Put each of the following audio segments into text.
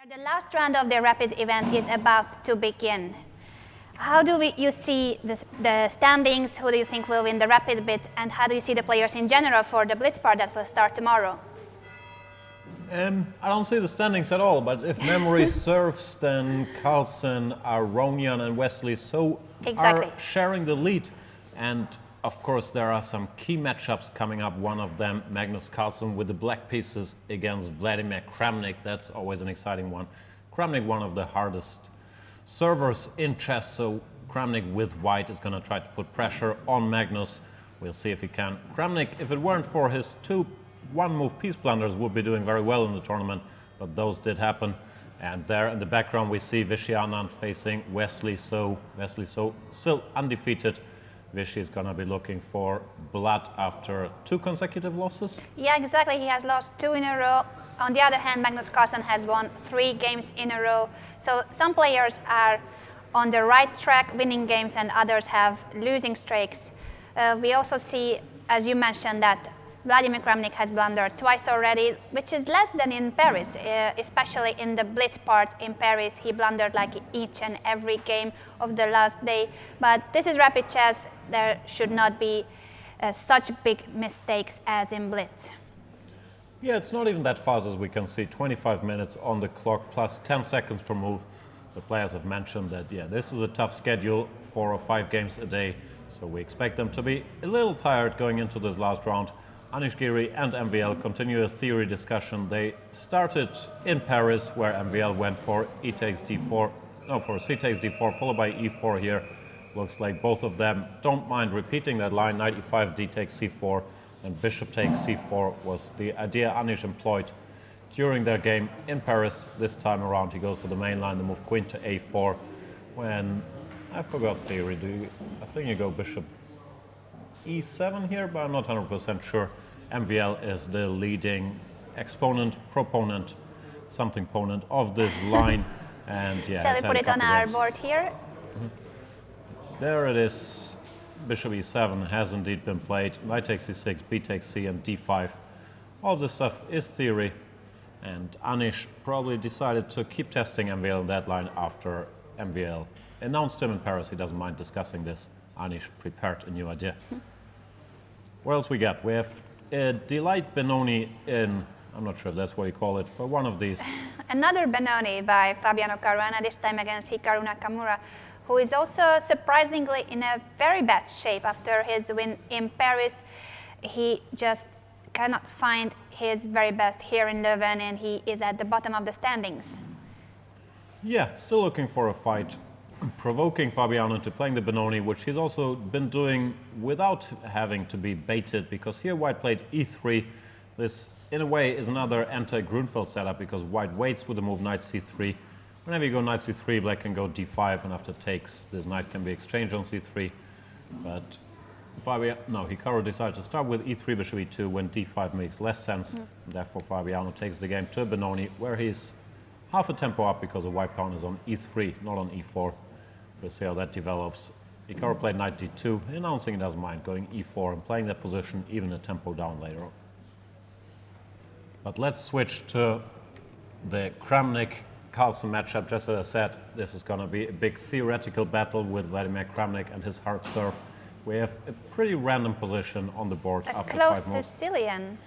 The last round of the Rapid event is about to begin. How do you see the standings? Who do you think will win the Rapid bit? And how do you see the players in general for the Blitz part that will start tomorrow? I don't see the standings at all, but if memory serves, then Carlsen, Aronian and Wesley So are sharing the lead. And of course, there are some key matchups coming up. One of them, Magnus Carlsen with the black pieces against Vladimir Kramnik. That's always an exciting one. Kramnik, one of the hardest servers in chess, so Kramnik with white is going to try to put pressure on Magnus. We'll see if he can. Kramnik, if it weren't for his two one-move piece blunders, would be doing very well in the tournament, but those did happen. And there in the background we see Vishy Anand facing Wesley So. Wesley So still undefeated. Vishy is going to be looking for blood after 2 consecutive losses. Yeah, exactly. He has lost 2 in a row. On the other hand, Magnus Carlsen has won 3 games in a row. So some players are on the right track, winning games, and others have losing streaks. We also see, as you mentioned, that Vladimir Kramnik has blundered twice already, which is less than in Paris, especially in the Blitz part in Paris. He blundered like each and every game of the last day. But this is Rapid chess. There should not be such big mistakes as in Blitz. Yeah, it's not even that fast as we can see. 25 minutes on the clock plus 10 seconds per move. The players have mentioned that, yeah, this is a tough schedule, 4 or 5 games a day. So we expect them to be a little tired going into this last round. Anish Giri and MVL continue a theory discussion. They started in Paris, where MVL went for C takes D4, followed by E4 here. Looks like both of them don't mind repeating that line. Knight E5, D takes C4, and Bishop takes C4 was the idea Anish employed during their game in Paris. This time around, he goes for the main line, the move Queen to A4. When I forgot theory, I think you go Bishop E7 here, but I'm not 100% sure. MVL is the leading exponent, proponent, something ponent of this line. And yeah, shall we put it on our board here? There it is. Bishop E7 has indeed been played. Knight takes C6, B takes C, and D5. All this stuff is theory. And Anish probably decided to keep testing MVL in that line after MVL announced him in Paris. He doesn't mind discussing this. Anish prepared a new idea. What else we got? We have Delight Benoni in, I'm not sure if that's what you call it, but one of these. Another Benoni by Fabiano Caruana, this time against Hikaru Nakamura, who is also surprisingly in a very bad shape after his win in Paris. He just cannot find his very best here in Leuven, and he is at the bottom of the standings. Yeah, still looking for a fight, provoking Fabiano into playing the Benoni, which he's also been doing without having to be baited, because here White played E3. This, in a way, is another anti-Grunfeld setup, because White waits with the move Knight C3. Whenever you go Knight C3, Black can go D5, and after takes, this Knight can be exchanged on C3. But Hikaru decided to start with E3, Bishop E2, when D5 makes less sense. Therefore, Fabiano takes the game to Benoni, where he's half a tempo up because the white pawn is on E3, not on E4. We'll see how that develops. Hikaru played Knight D2, announcing he doesn't mind going E4 and playing that position, even a tempo down later on. But let's switch to the Kramnik-Carlsen matchup. Just as I said, this is going to be a big theoretical battle with Vladimir Kramnik and his hard serve. We have a pretty random position on the board after 5 moves. Close Sicilian.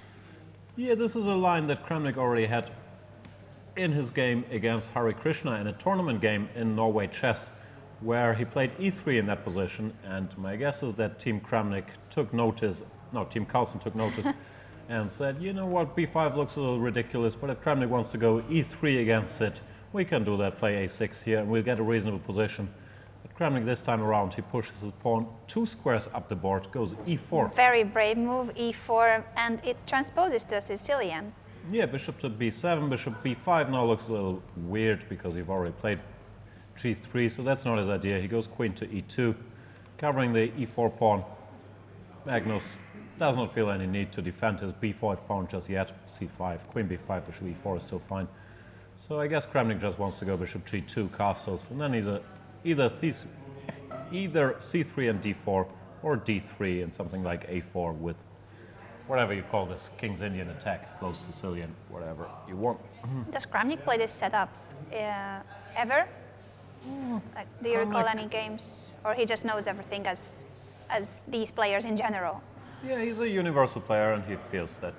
Yeah, this is a line that Kramnik already had in his game against Hari Krishna in a tournament game in Norway chess, where he played E3 in that position. And my guess is that Team Carlsen took notice and said, you know what, B5 looks a little ridiculous, but if Kramnik wants to go E3 against it, we can do that, play A6 here, and we'll get a reasonable position. But Kramnik this time around, he pushes his pawn 2 squares up the board, goes E4. Very brave move, E4, and it transposes to Sicilian. Yeah, bishop to B7, bishop B5 now looks a little weird because you've already played G3, so that's not his idea. He goes queen to E2, covering the E4 pawn. Magnus does not feel any need to defend his B5 pawn just yet. C5, queen B5, bishop E4 is still fine. So I guess Kramnik just wants to go bishop G2, castles, and then he's either C3 and D4, or D3 and something like A4 with whatever you call this, King's Indian attack, close Sicilian, whatever you want. Does Kramnik play this setup ever? Like, do you recall Kramnik- any games, or he just knows everything as these players in general? Yeah, he's a universal player and he feels that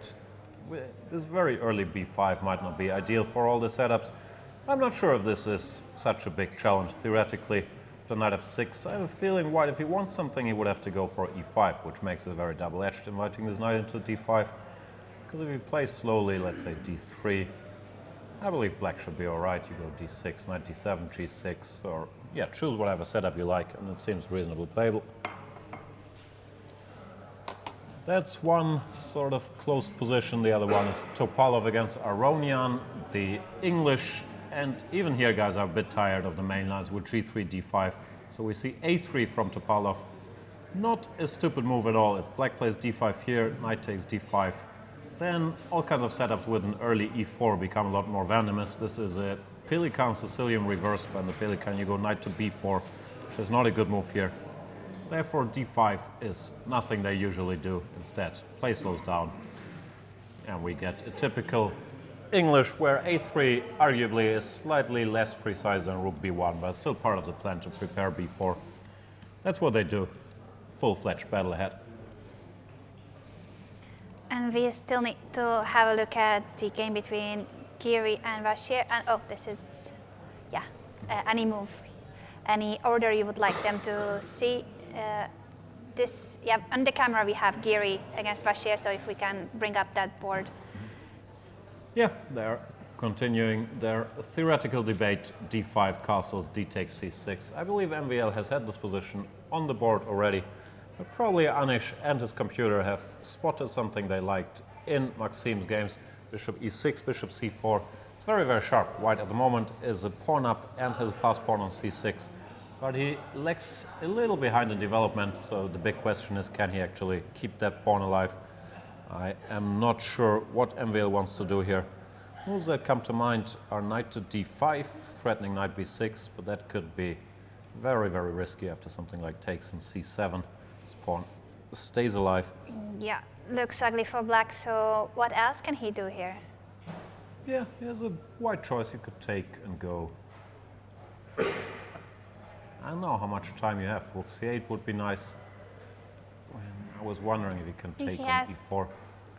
this very early b5 might not be ideal for all the setups. I'm not sure if this is such a big challenge theoretically. The knight f6, I have a feeling white, if he wants something, he would have to go for e5, which makes it very double-edged, inviting this knight into d5. Because if he plays slowly, let's say d3, I believe black should be all right. You go d6, knight d7, g6, or yeah, choose whatever setup you like, and it seems reasonably playable. That's one sort of closed position. The other one is Topalov against Aronian. The English, and even here guys are a bit tired of the main lines with g3, d5. So we see a3 from Topalov. Not a stupid move at all. If black plays d5 here, knight takes d5, then all kinds of setups with an early e4 become a lot more venomous. This is a Pelikan Sicilian reverse, but in the Pelikan you go knight to b4, which is not a good move here. Therefore, d5 is nothing they usually do. Instead, play slows down, and we get a typical English where a3 arguably is slightly less precise than rook b1, but still part of the plan to prepare b4. That's what they do. Full-fledged battle ahead. And we still need to have a look at the game between Giri and Vachier. And oh, this is, yeah, any move, any order you would like them to see. This, yeah, on the camera we have Giri against Vachier, so if we can bring up that board. Yeah, they're continuing their theoretical debate, d5 castles, d takes c6. I believe MVL has had this position on the board already, but probably Anish and his computer have spotted something they liked in Maxim's games. Bishop e6, bishop c4. It's very, very sharp. White at the moment is a pawn up and has a pass pawn on c6, but he lags a little behind in development, so the big question is, can he actually keep that pawn alive? I am not sure what MVL wants to do here. Moves that come to mind are knight to d5, threatening knight b6, but that could be very, very risky after something like takes in c7. This pawn stays alive. Yeah, looks ugly for black, so what else can he do here? Yeah, here's a white choice. You could take and go. I don't know how much time you have. Rook c8 would be nice. I was wondering if you can take on has e4.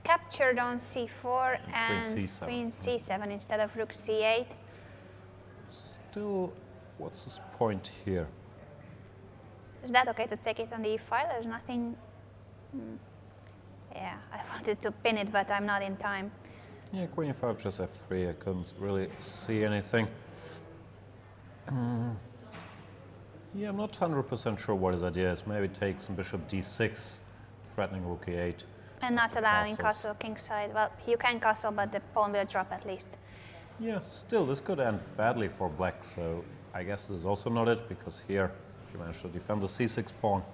Captured on c4 and C7. queen c7 instead of rook c8. Still, what's his point here? Is that okay to take it on the e5? There's nothing. Yeah, I wanted to pin it, but I'm not in time. Yeah, queen e5, just f3. I couldn't really see anything. Yeah, I'm not 100% sure what his idea is. Maybe take some bishop d6, threatening rook e8. And not allowing Castles. castle kingside. Well, you can castle, but the pawn will drop at least. Yeah, still, this could end badly for black, so I guess this is also not it, because here, if you manage to defend the c6 pawn,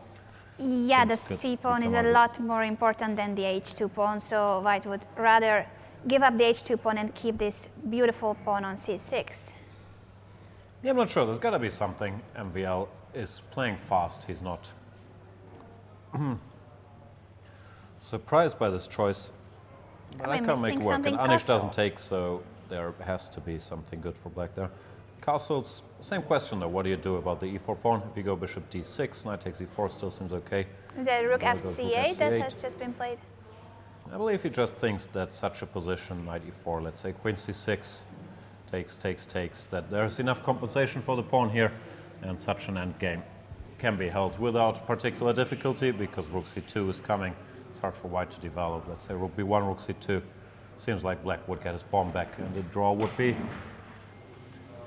Yeah, the Things could c pawn is become a ugly. lot more important than the h2 pawn, so white would rather give up the h2 pawn and keep this beautiful pawn on c6. yeah, I'm not sure. There's got to be something. MVL is playing fast. He's not surprised by this choice. But I we can't make missing it work. And something Anish castle? doesn't take, so there has to be something good for black there. Castles, same question though. What do you do about the e4 pawn? If you go bishop d6, knight takes e4, still seems okay. Is that rook Gonna go rook fc8 that fc8. has just been played? I believe he just thinks that such a position, knight e4, let's say queen c6, takes, that there's enough compensation for the pawn here, and such an endgame can be held without particular difficulty because rook c2 is coming. It's hard for white to develop. Let's say rook b1, rook c2. Seems like black would get his pawn back, and the draw would be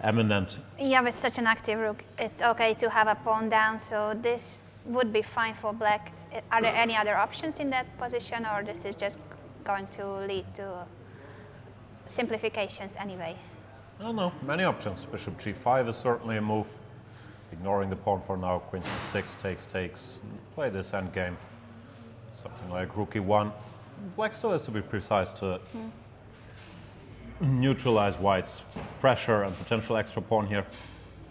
eminent. Yeah, with such an active rook, it's okay to have a pawn down, so this would be fine for black. Are there any other options in that position, or this is just going to lead to simplifications anyway? I don't know, many options. Bishop g5 is certainly a move. Ignoring the pawn for now, queen c6 takes. Play this endgame. Something like rook e1. Black still has to be precise to neutralize white's pressure and potential extra pawn here.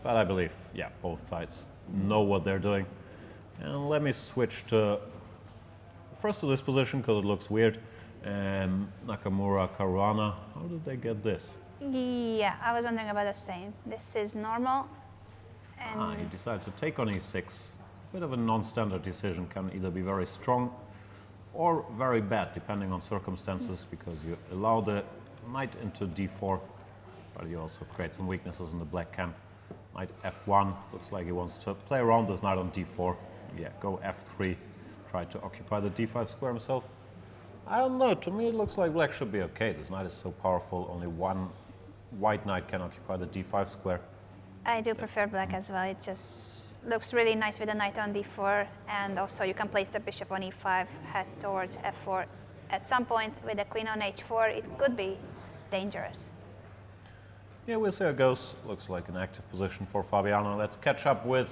But I believe, yeah, both sides know what they're doing. And let me switch to first to this position because it looks weird. Nakamura, Caruana, how did they get this? Yeah, I was wondering about the same. This is normal. And He decided to take on e6. Bit of a non-standard decision, can either be very strong or very bad, depending on circumstances, because you allow the knight into d4, but you also create some weaknesses in the black camp. Knight f1, looks like he wants to play around this knight on d4. Yeah, go f3, try to occupy the d5 square himself. I don't know, to me it looks like black should be okay. This knight is so powerful, only one white knight can occupy the d5 square. I do prefer black as well. It just looks really nice with the knight on d4, and also you can place the bishop on e5, head towards f4. At some point with the queen on h4, it could be dangerous. Yeah, we'll see how it goes. Looks like an active position for Fabiano. Let's catch up with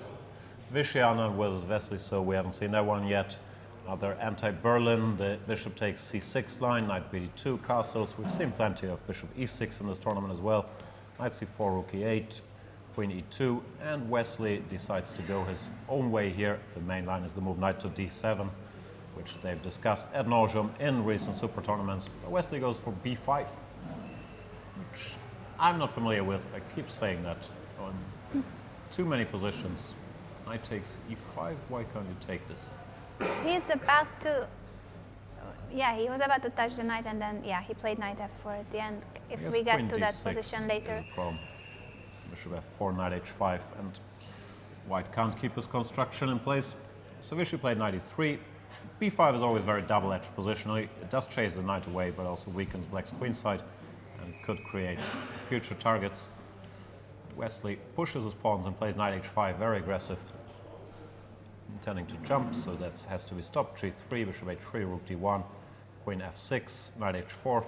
Visciana versus Vesely, so we haven't seen that one yet. Another anti-Berlin, the bishop takes c6 line, knight bd2, castles. We've seen plenty of bishop e6 in this tournament as well. Knight c4, rook e8, queen e2, and Vesely decides to go his own way here. The main line is the move knight to d7, which they've discussed ad nauseum in recent super tournaments. Vesely goes for b5, which I'm not familiar with. I keep saying that on too many positions. Knight takes e5, why can't you take this? He's about to, yeah, he was about to touch the knight, and then, yeah, he played knight f4 at the end. If Yes, we get queen to that d6 position later. is a problem. Bishop f4, knight h5, and white can't keep his construction in place. So Vishy played knight e3. b5 is always very double-edged positionally. It does chase the knight away, but also weakens black's queenside and could create future targets. Vesely pushes his pawns and plays knight h5, very aggressive, intending to jump, so that has to be stopped. g3, bishop h3, rook d1, queen f6, knight h4.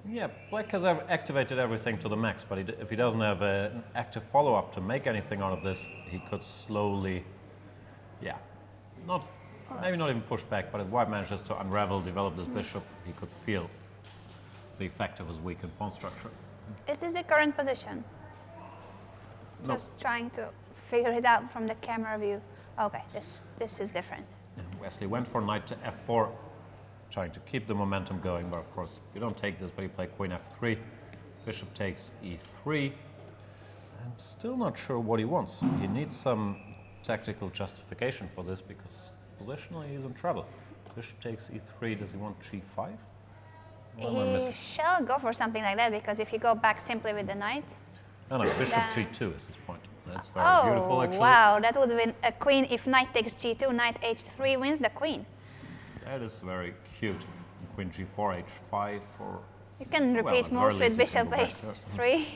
Yeah, black has activated everything to the max, but if he doesn't have an active follow-up to make anything out of this, he could slowly, yeah, maybe not even push back, but if white manages to unravel, develop this bishop, he could feel the effect of his weakened pawn structure. Is this the current position? No. Just trying to figure it out from the camera view. Okay, this is different. Vesely went for knight to f4, trying to keep the momentum going, but of course you don't take this, but you play queen f3, bishop takes e3. I'm still not sure what he wants. He needs some tactical justification for this, because positionally he's in trouble. Bishop takes e3, does he want g5? What am I He missing? shall go for something like that, because if you go back simply with the knight. No, bishop Then- g2 is his point. That's very Oh, beautiful, actually. wow, that would win a queen. If knight takes g2, knight h3 wins the queen. That is very cute. Queen g4, h5, or You can Well, repeat at moves very with least you bishop can go back h3.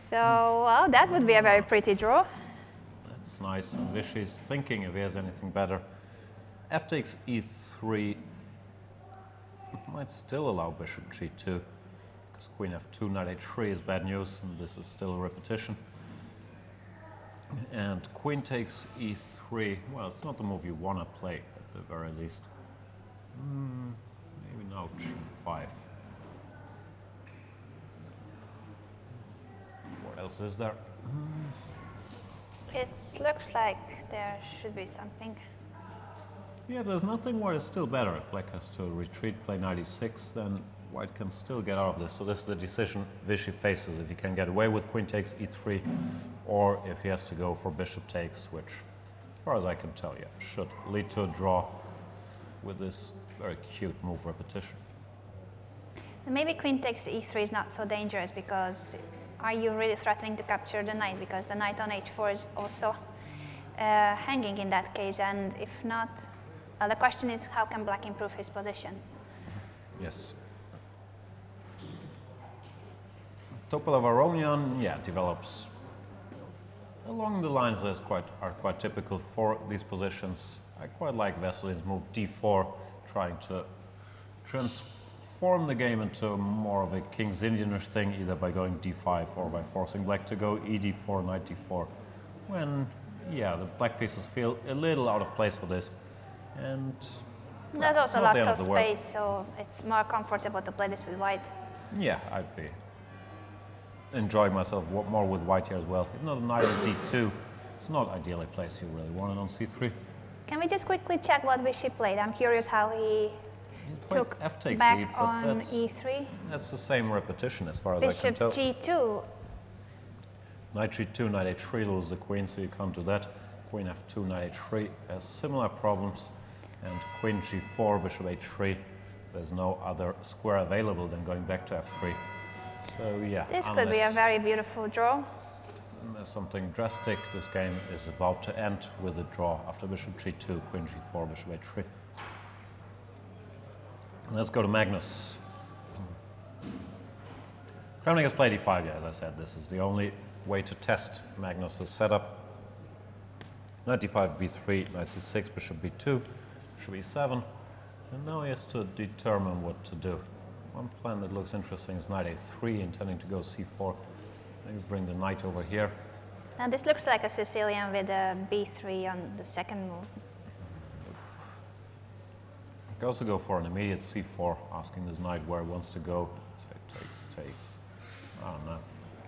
So, well, that would be a very pretty draw. that's nice. And Vishy's thinking if he has anything better. F takes e3 might still allow bishop g2, because queen f2, knight h3 is bad news, and this is still a repetition. And queen takes e3. Well, it's not the move you want to play, at the very least. Maybe now g5. What else is there? It looks like there should be something. Yeah, there's nothing where it's still better. If black has to retreat, play knight e6, then white can still get out of this. So this is the decision Vishy faces, if he can get away with queen takes e3, or if he has to go for bishop takes, which, as far as I can tell, yeah, should lead to a draw with this very cute move repetition. And maybe queen takes e3 is not so dangerous, because are you really threatening to capture the knight? Because the knight on h4 is also hanging in that case, and if not, the question is how can black improve his position? Yes. Topalov Aronian, yeah, develops along the lines that are quite typical for these positions. I quite like Vesely's move d4, trying to transform the game into more of a King's Indianish thing, either by going d5 or by forcing black to go ed4, knight d4. When, yeah, the black pieces feel a little out of place for this. And There's it's also not the lots end of the world. space, so it's more comfortable to play this with white. Yeah, I'd be enjoying myself more with white here as well. Even though the knight on d2, it's not ideally placed. You really want it on c3. Can we just quickly check what Vichy played? I'm curious how he Played took F takes back e, but on that's, E3. that's the same repetition as far as I can Bishop tell. G2. Knight G2, Knight H3 loses the queen, so you can't do that. Queen F2, Knight H3 has similar problems. And Queen G4, Bishop H3. There's no other square available than going back to F3. So yeah, This could be a very beautiful draw. unless something drastic, this game is about to end with a draw after Bishop G2, Queen G4, Bishop H3. Let's go to Magnus. Kramnik has played E5, yeah, as I said, this is the only way to test Magnus's setup. Knight D5, B3, Knight C6, Bishop B2, Bishop E7, and now he has to determine what to do. One plan that looks interesting is Knight A3, intending to go C4. Maybe bring the knight over here. Now this looks like a Sicilian with a B3 on the second move. You can also go for an immediate C4, asking this knight where he wants to go. Say takes. I don't know.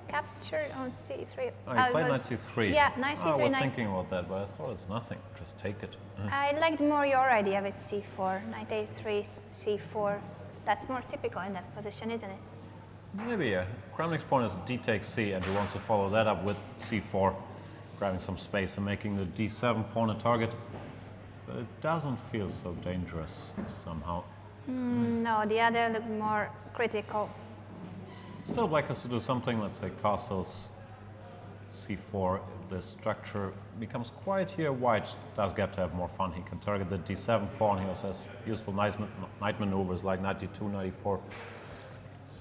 Capture on C3. Oh, you played Knight C3. Yeah, Knight I C3. was thinking about that, but I thought it's nothing. Just take it. I liked more your idea with C4. Knight A3, C4. That's more typical in that position, isn't it? Maybe, yeah. Kramnik's pawn is D takes C, and he wants to follow that up with C4, grabbing some space and making the D7 pawn a target. But it doesn't feel so dangerous somehow. No, the other looked more critical. Still, Black has to do something, let's say castles, C4. If the structure becomes quiet here, White does get to have more fun. He can target the D7 pawn. He also has useful knight maneuvers like Knight D2, Knight E4.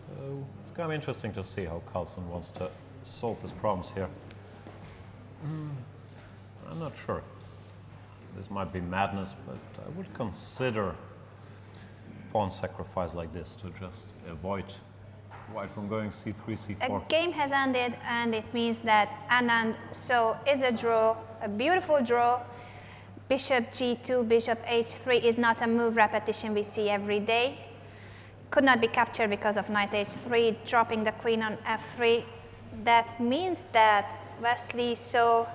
So it's going to be interesting to see how Carlsen wants to solve his problems here. I'm not sure. This might be madness, but I would consider pawn sacrifice like this to just avoid White from going C3, C4. A game has ended, and it means that Anand so is a draw, a beautiful draw. Bishop G2, Bishop H3 is not a move repetition we see every day. Could not be captured because of Knight H3, dropping the queen on F3. That means that Wesley So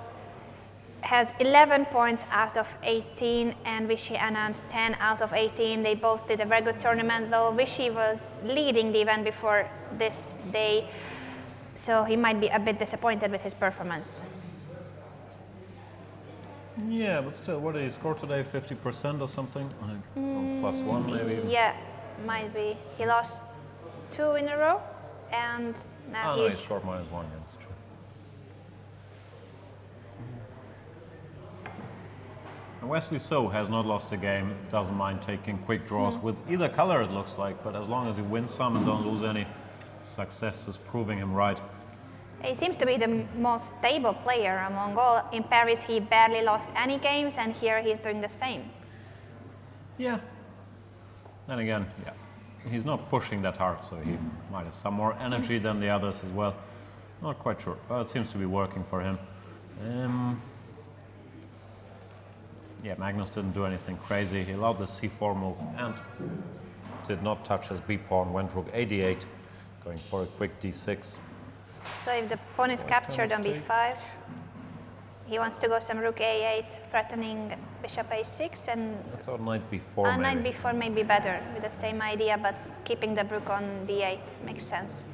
has 11 points out of 18 and Vishy Anand 10 out of 18. They both did a very good tournament, though Vishy was leading the event before this day, so he might be a bit disappointed with his performance. Yeah, but still, what did he score today? 50% or something? +1 maybe? Yeah, might be. He lost 2 in a row, and now No, he scored -1, yeah, that's true. And Wesley So has not lost a game, doesn't mind taking quick draws with either color, it looks like, but as long as he wins some and don't lose any, success is proving him right. he seems to be the most stable player among all. In Paris, he barely lost any games, and here he's doing the same. Yeah. Then again, yeah, he's not pushing that hard, so he might have some more energy than the others as well. Not quite sure, but it seems to be working for him. Yeah, Magnus didn't do anything crazy. He allowed the C4 move and did not touch his B pawn, went rook A8, going for a quick D6. So if the pawn is captured on B5, he wants to go some rook A8, threatening bishop A6, and I thought knight B4 knight maybe. B4 may be better with the same idea, but keeping the rook on D8 makes sense.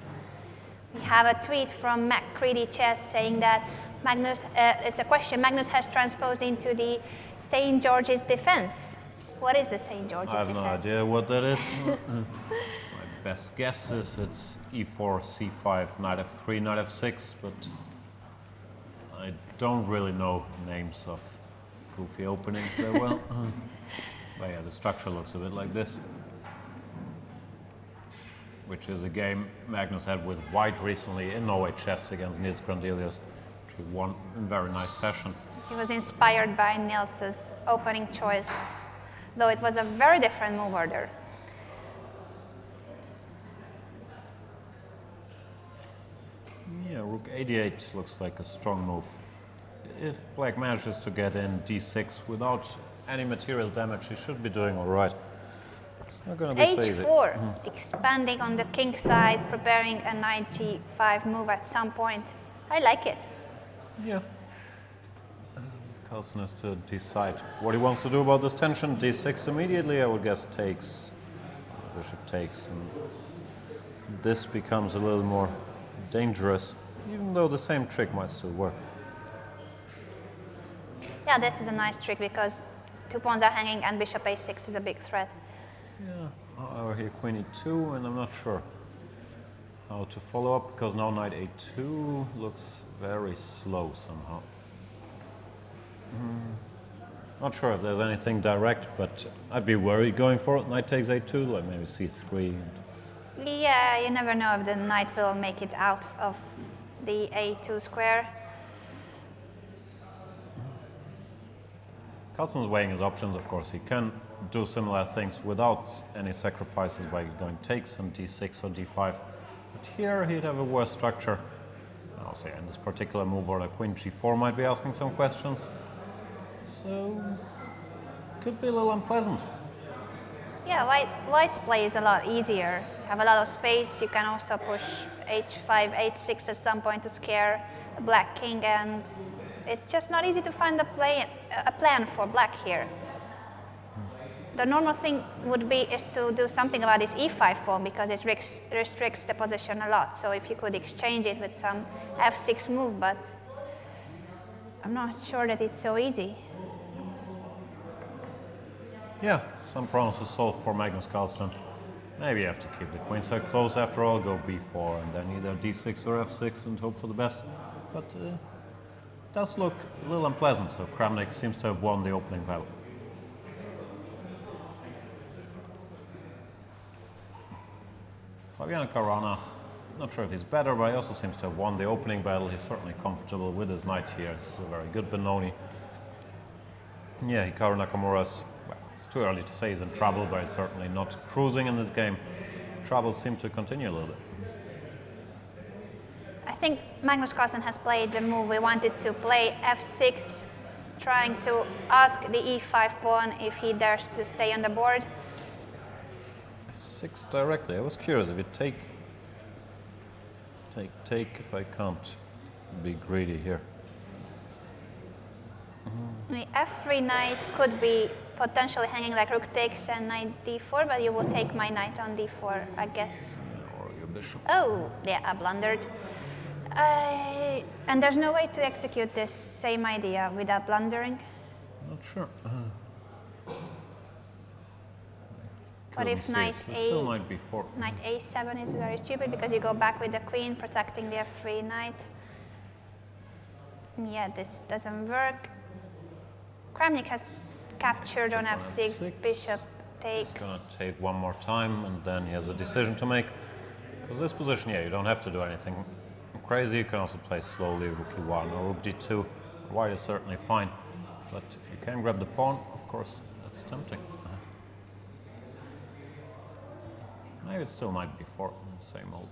We have a tweet from MacCready Chess saying that Magnus, it's a question Magnus has transposed into the St. George's defense. What is the St. George's I have defense? no idea what that is. My best guess is it's E4, C5, Knight F3, Knight F6, but I don't really know names of goofy openings there well. But yeah, the structure looks a bit like this, which is a game Magnus had with White recently in Norway Chess against Nils Grandelius, which he won in very nice fashion. He was inspired by Nils's opening choice, though it was a very different move order. Yeah, rook A8 looks like a strong move. If Black manages to get in D6 without any material damage, he should be doing all right. It's not going to be so easy. H4, expanding on the king side, preparing a knight G5 move at some point. I like it. Yeah. Carlsen has to decide what he wants to do about this tension. d6 immediately, I would guess, takes. Bishop takes, and this becomes a little more dangerous, even though the same trick might still work. Yeah, this is a nice trick because 2 pawns are hanging and bishop a6 is a big threat. Yeah, however, here queen e2, and I'm not sure how to follow up because now knight a2 looks very slow somehow. Not sure if there's anything direct, but I'd be worried going for it. Knight takes a2, like maybe c3. Yeah, you never know if the knight will make it out of the a2 square. Carlsen's weighing his options, of course. He can do similar things without any sacrifices by going takes on d6 or d5. But here he'd have a worse structure. I'll say in this particular move, or the queen g4 might be asking some questions. So, could be a little unpleasant. Yeah, white's play is a lot easier. You have a lot of space. You can also push h5, h6 at some point to scare the black king, and it's just not easy to find a plan for black here. The normal thing would be is to do something about this e5 pawn because it restricts the position a lot. So if you could exchange it with some f6 move, but I'm not sure that it's so easy. Yeah, some problems to solve for Magnus Carlsen. Maybe you have to keep the queenside close after all, go b4 and then either d6 or f6 and hope for the best. But it does look a little unpleasant, so Kramnik seems to have won the opening battle. Fabiano Caruana, not sure if he's better, but he also seems to have won the opening battle. He's certainly comfortable with his knight here. This is a very good Benoni. Yeah, Hikaru Nakamura's, well, it's too early to say he's in trouble, but he's certainly not cruising in this game. Trouble seemed to continue a little bit. I think Magnus Carlsen has played the move we wanted to play, f6, trying to ask the e5 pawn if he dares to stay on the board. f6 directly. I was curious if you take, if I can't be greedy here. The f3 knight could be potentially hanging like rook takes and knight d4, but you will take my knight on d4, I guess. Or your bishop. Oh, yeah, I blundered. And there's no way to execute this same idea without blundering. Not sure. What if knight still knight b4. Knight a7 is very stupid because you go back with the queen, protecting the f3 knight. Yeah, this doesn't work. Kramnik has captured on f6, bishop takes. He's going to take one more time, and then he has a decision to make. Because this position, yeah, you don't have to do anything crazy. You can also play slowly, rook e1 or rook d2. White is certainly fine. But if you can grab the pawn, of course, that's tempting. Maybe it still might be 4, same old.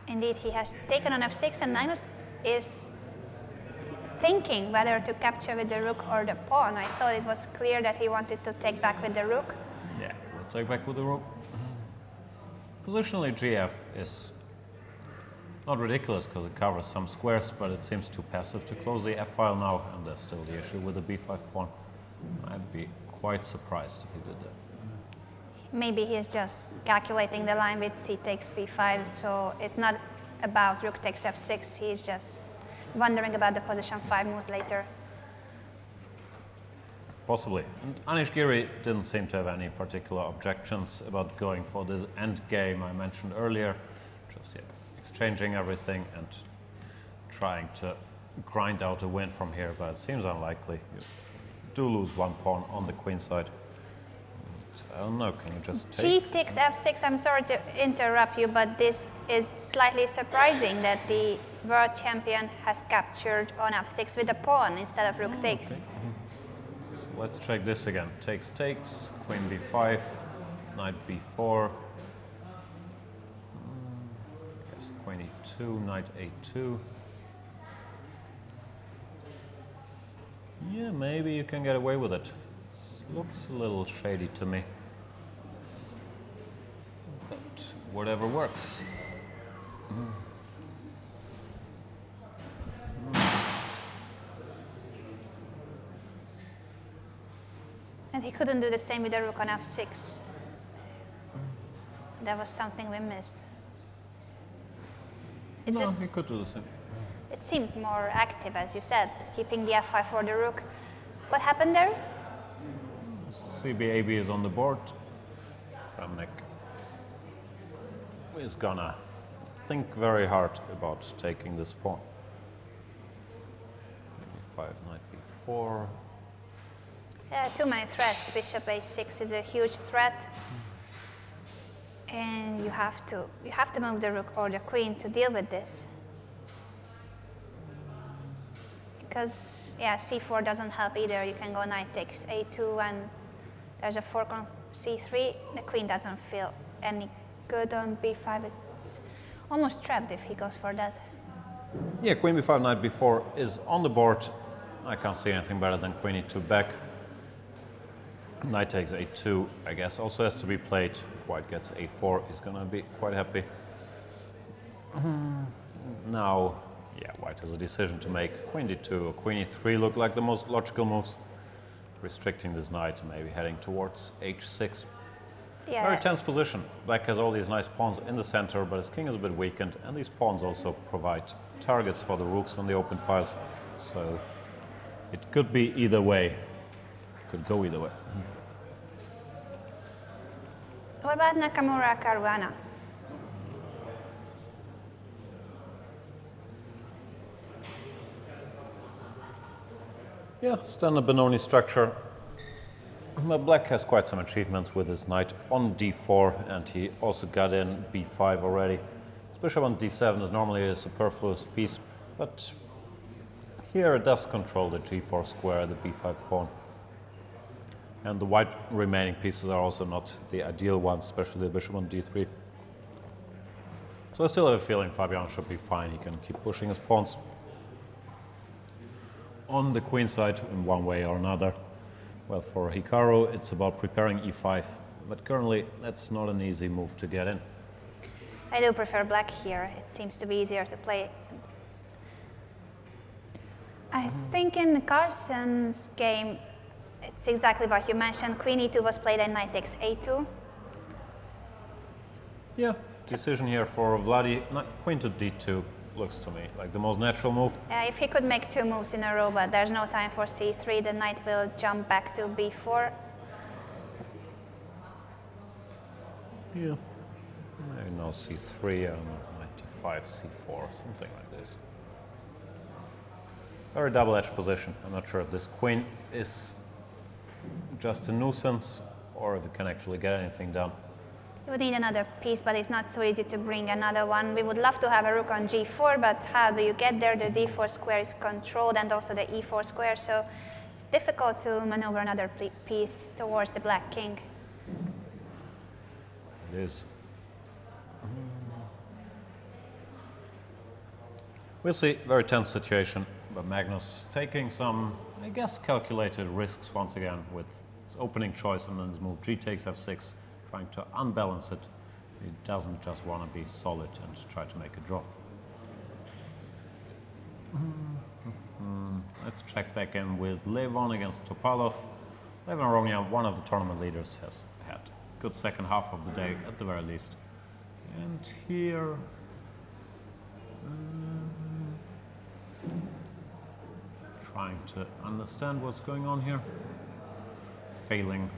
Indeed, he has taken on f6, and Magnus is thinking whether to capture with the rook or the pawn. I thought it was clear that he wanted to take back with the rook. Yeah, we'll take back with the rook. Positionally, GF is not ridiculous because it covers some squares, but it seems too passive to close the f-file now, and there's still the issue with the b5 pawn. I'd be quite surprised if he did that. Maybe he is just calculating the line with c takes b5, so it's not about rook takes f6, he's just wondering about the position 5 moves later. Possibly. And Anish Giri didn't seem to have any particular objections about going for this end game I mentioned earlier. Just exchanging everything and trying to grind out a win from here, but it seems unlikely. You do lose one pawn on the queen side. I don't know, can you just take? G takes f6, I'm sorry to interrupt you, but this is slightly surprising that the world champion has captured on f6 with a pawn instead of rook takes. Okay. So let's check this again. Takes, takes, queen b5, knight b4. Yes, queen e2, knight a2. Yeah, maybe you can get away with it. Looks a little shady to me, but whatever works. And he couldn't do the same with the rook on f6. That was something we missed. It No, just he could do the same. it seemed more active, as you said, keeping the f5 for the rook. What happened there? CB-AB is on the board. Kramnik is gonna think very hard about taking this pawn. Maybe 5, knight b4. Yeah, too many threats. Bishop a6 is a huge threat. And you have to move the rook or the queen to deal with this. Because yeah, c4 doesn't help either. You can go knight takes a2 and there's a fork on c3. The queen doesn't feel any good on b5. It's almost trapped if he goes for that. Yeah, queen b5, knight b4 is on the board. I can't see anything better than queen e2 back. Knight takes a2, I guess, also has to be played. If white gets a4, he's gonna be quite happy. Now, yeah, white has a decision to make. Queen d2 or queen e3 look like the most logical moves. Restricting this knight and maybe heading towards h6. Yeah. Very tense position. Black has all these nice pawns in the center, but his king is a bit weakened, and these pawns also provide targets for the rooks on the open files. So it could be either way. Could go either way. What about Nakamura Caruana? Yeah, standard Benoni structure. But black has quite some achievements with his knight on d4, and he also got in b5 already. His bishop on d7 is normally a superfluous piece, but here it does control the g4 square, the b5 pawn. And the white remaining pieces are also not the ideal ones, especially the bishop on d3. So I still have a feeling Fabian should be fine. He can keep pushing his pawns on the queen side in one way or another. Well, for Hikaru, it's about preparing e5, but currently that's not an easy move to get in. I do prefer black here. It seems to be easier to play. I think in Carson's game, it's exactly what you mentioned. Queen e2 was played and knight takes a2. Yeah, decision here for Vladi. Queen to d2 looks to me like the most natural move. If he could make 2 moves in a row, but there's no time for c3, the knight will jump back to b4. Yeah. Maybe no c3 and knight d5, c4, something like this. Very double-edged position. I'm not sure if this queen is just a nuisance or if it can actually get anything done. You would need another piece, but it's not so easy to bring another one. We would love to have a rook on g4, but how do you get there? The d4 square is controlled and also the e4 square, so it's difficult to maneuver another piece towards the black king. It is. We'll see. Very tense situation, but Magnus taking some, I guess, calculated risks once again with his opening choice and then his move g takes f6. Trying to unbalance it. He doesn't just want to be solid and try to make a draw. Let's check back in with Levon against Topalov. Levon Aronian, one of the tournament leaders, has had a good second half of the day at the very least. And here, trying to understand what's going on here. Failing.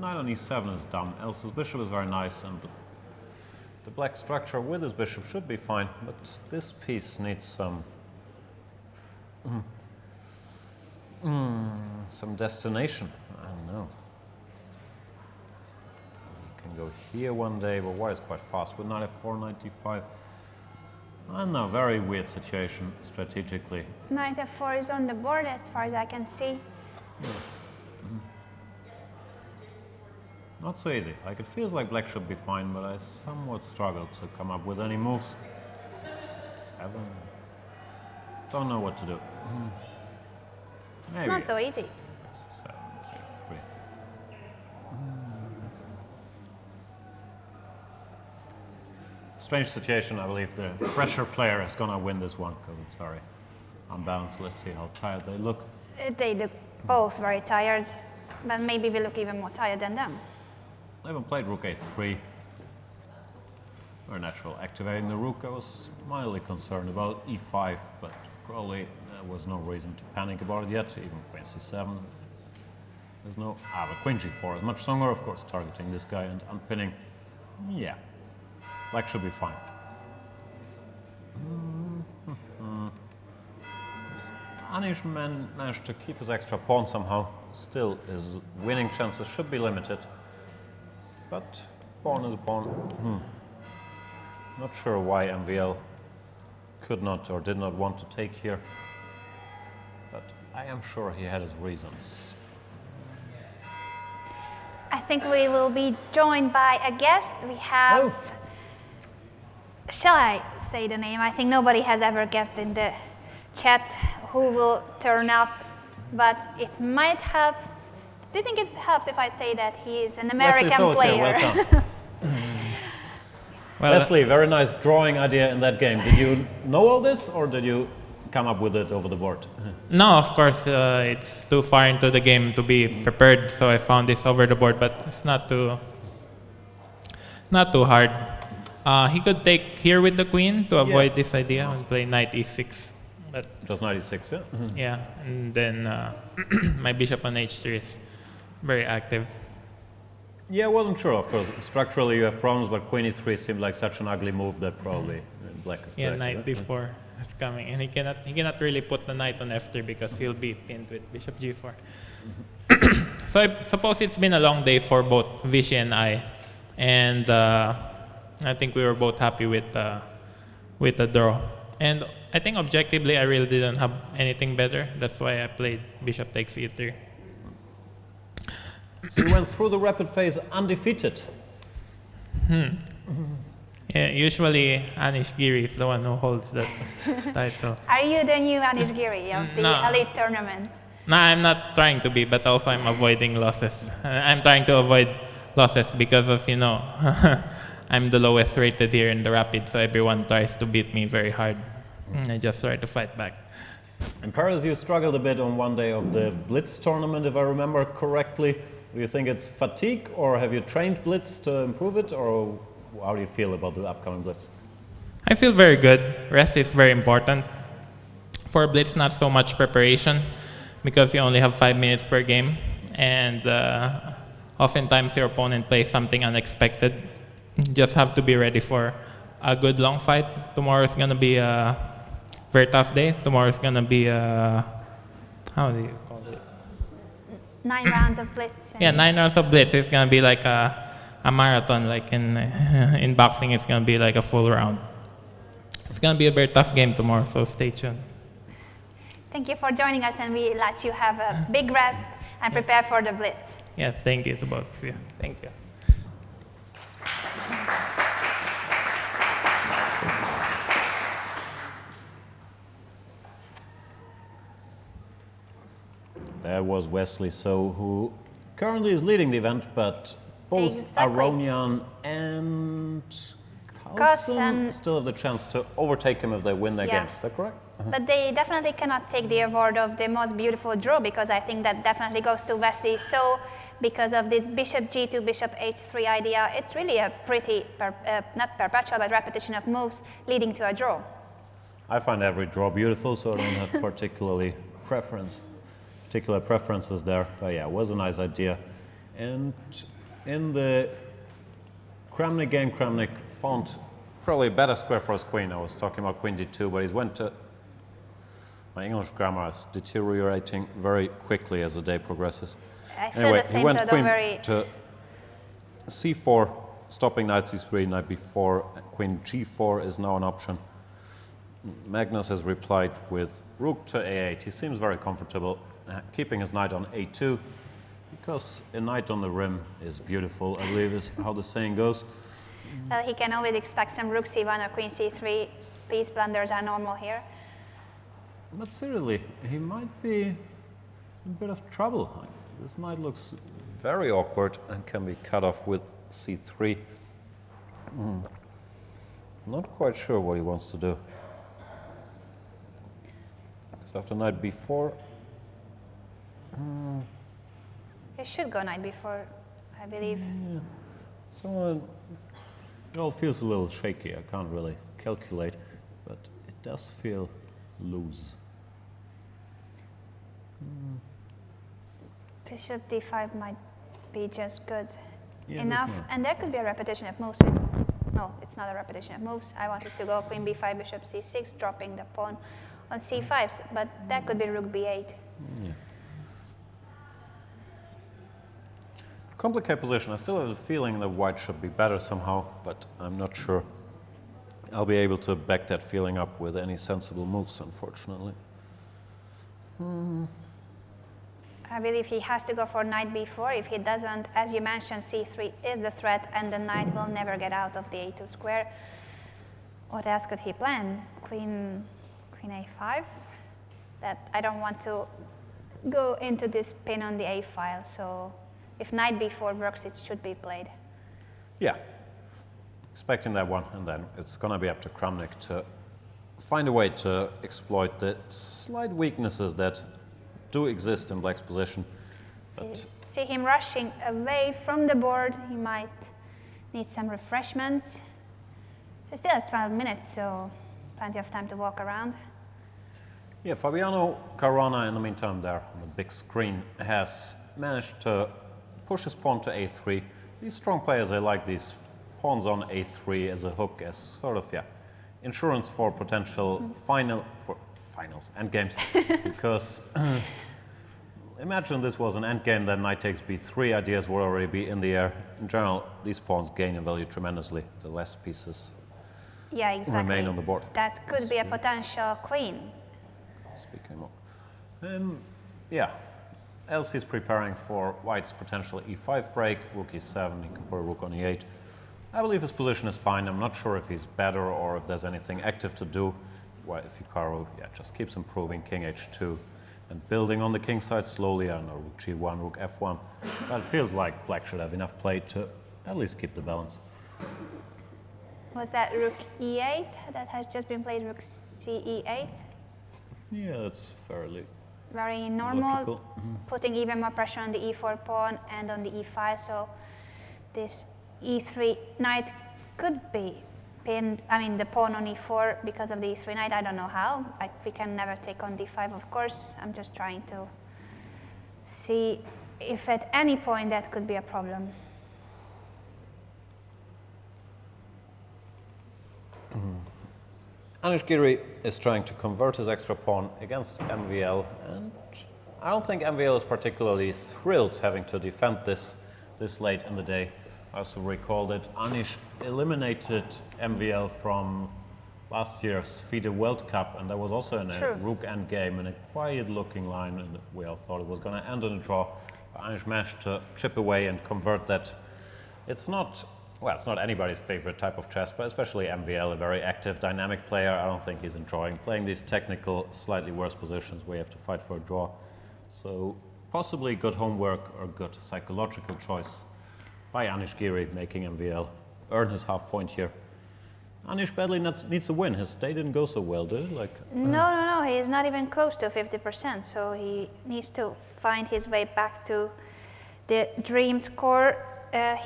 Knight on e7 is dumb, else his bishop is very nice, and the black structure with his bishop should be fine, but this piece needs some destination. I don't know. You can go here one day, but white is quite fast with knight f4, knight d5. I don't know, very weird situation strategically. Knight f4 is on the board as far as I can see. Yeah. Not so easy. Like, it feels like black should be fine, but I somewhat struggle to come up with any moves. 7. Don't know what to do. Maybe. It's not so easy. 7, 3. Strange situation. I believe the fresher player is gonna win this one because it's very unbalanced. Let's see how tired they look. They look both very tired. but maybe we look even more tired than them. I haven't played rook a3. Very natural. Activating the rook, I was mildly concerned about e5, but probably there was no reason to panic about it yet. Even queen c7. There's no... but queen g4 is much stronger, of course, targeting this guy and unpinning. Yeah, black should be fine. Anish managed to keep his extra pawn somehow. Still, his winning chances should be limited. But pawn is a pawn. Not sure why MVL could not or did not want to take here. But I am sure he had his reasons. I think we will be joined by a guest. We have... Oh. Shall I say the name? I think nobody has ever guessed in the chat who will turn up, but it might help. Do you think it helps if I say that he is an American Wesley player? Soos here, welcome. Well, Leslie, very nice drawing idea in that game. Did you know all this, or did you come up with it over the board? no, of course, it's too far into the game to be prepared, so I found this over the board, but it's not too hard. He could take here with the queen to avoid this idea and play knight e6. But Just 96, yeah? yeah, and then my bishop on h3 is very active. Yeah, I wasn't sure, of course. Structurally, you have problems, but queen e3 seemed like such an ugly move that probably black is Yeah, correct, knight d4 is coming, and he cannot really put the knight on f3 because he'll be pinned with bishop g4. So I suppose it's been a long day for both Vishy and I, and I think we were both happy with the draw. And I think objectively, I really didn't have anything better. That's why I played bishop takes e3. So you went through the rapid phase undefeated. Yeah, usually Anish Giri is the one who holds that title. Are you the new Anish Giri of the No. elite tournament? No, I'm not trying to be, but also I'm avoiding losses. I'm trying to avoid losses because of, I'm the lowest rated here in the rapid, so everyone tries to beat me very hard. I just try to fight back. In Paris, you struggled a bit on one day of the Blitz tournament, if I remember correctly. Do you think it's fatigue, or have you trained Blitz to improve it, or how do you feel about the upcoming Blitz? I feel very good. Rest is very important. For Blitz, not so much preparation because you only have 5 minutes per game, and oftentimes your opponent plays something unexpected. You just have to be ready for a good long fight. Tomorrow is going to be a very tough day. Tomorrow is going to be a, how do you call it? 9 rounds of blitz. Yeah, 9 rounds of Blitz. It's going to be like a marathon, like in boxing, it's going to be like a full round. It's going to be a very tough game tomorrow, so stay tuned. Thank you for joining us, and we let you have a big rest and prepare for the blitz. Yeah, thank you to both of you. Thank you. There was Wesley So, who currently is leading the event, but both Exactly. Aronian and Carlsen Carlsen. still have the chance to overtake him if they win their Yeah. games. Is that correct? But they definitely cannot take the award of the most beautiful draw, because I think that definitely goes to Wesley So because of this bishop g2, bishop h3 idea. It's really a pretty, not perpetual, but repetition of moves leading to a draw. I find every draw beautiful, so I don't have particular preferences there. But yeah, it was a nice idea. And in the Kramnik game, Kramnik found probably a better square for his queen. I was talking about queen d2, but he's went to... My English grammar is deteriorating very quickly as the day progresses. I feel Anyway, the he same, went so queen don't worry. to c4, stopping knight c3, knight b4, queen g4 is now an option. Magnus has replied with rook to a8. He seems very comfortable keeping his knight on a2, because a knight on the rim is beautiful, I believe is how the saying goes. He can always expect some rook c1 or queen c3. These blunders are normal here. But seriously, he might be in a bit of trouble. This knight looks very awkward and can be cut off with c3. Not quite sure what he wants to do. Because after knight b4, He should go knight before, I believe. So it all feels a little shaky. I can't really calculate, but it does feel loose. Bishop d5 might be just good Yeah, enough, there's more. and there could be a repetition of moves. No, it's not a repetition of moves. I wanted to go queen b5, bishop c6, dropping the pawn on c5, but that could be rook b8. Yeah. Complicated position. I still have the feeling that white should be better somehow, but I'm not sure I'll be able to back that feeling up with any sensible moves, unfortunately. I believe he has to go for knight b4. If he doesn't, as you mentioned, c3 is the threat, and the knight will never get out of the a2 square. What else could he plan? Queen a5? That I don't want to go into this pin on the a file, so if knight b4 works, it should be played. Yeah, expecting that one, and then it's going to be up to Kramnik to find a way to exploit the slight weaknesses that do exist in Black's position. But See him rushing away from the board. He might need some refreshments. He still has 12 minutes, so plenty of time to walk around. yeah, Fabiano Caruana, in the meantime, there on the big screen, has managed to push his pawn to a3. These strong players, they like these pawns on a3 as a hook, as sort of, insurance for potential finals, endgames. Because imagine this was an endgame, then knight takes b3, ideas would already be in the air. In general, these pawns gain in value tremendously, the less pieces Yeah, exactly. remain on the board. That could be a potential queen. Speaking of, Elsie's preparing for white's potential e5 break, rook e7, he can put a rook on e8. I believe his position is fine. I'm not sure if he's better or if there's anything active to do. Well, if Hikaru just keeps improving, king h2, and building on the king side slowly, I don't know, rook g1, rook f1. But it feels like Black should have enough play to at least keep the balance. Was that rook e8 that has just been played, rook ce8? Yeah, that's fairly Very normal, logical. putting even more pressure on the e4 pawn and on the e5, so this e3 knight could be pinned, I mean the pawn on e4 because of the e3 knight, I don't know how. We can never take on d5, of course. I'm just trying to see if at any point that could be a problem. Anish Giri is trying to convert his extra pawn against MVL, and I don't think MVL is particularly thrilled having to defend this late in the day. I also recall that Anish eliminated MVL from last year's FIDE World Cup, and that was also in a True. rook endgame in a quiet-looking line, and we all thought it was going to end in a draw. But Anish managed to chip away and convert that. It's not anybody's favorite type of chess, but especially MVL, a very active, dynamic player. I don't think he's enjoying playing these technical, slightly worse positions where you have to fight for a draw. So possibly good homework or good psychological choice by Anish Giri, making MVL earn his half point here. Anish badly needs a win. His day didn't go so well, did it? No, he is not even close to 50%, so he needs to find his way back to the dream score.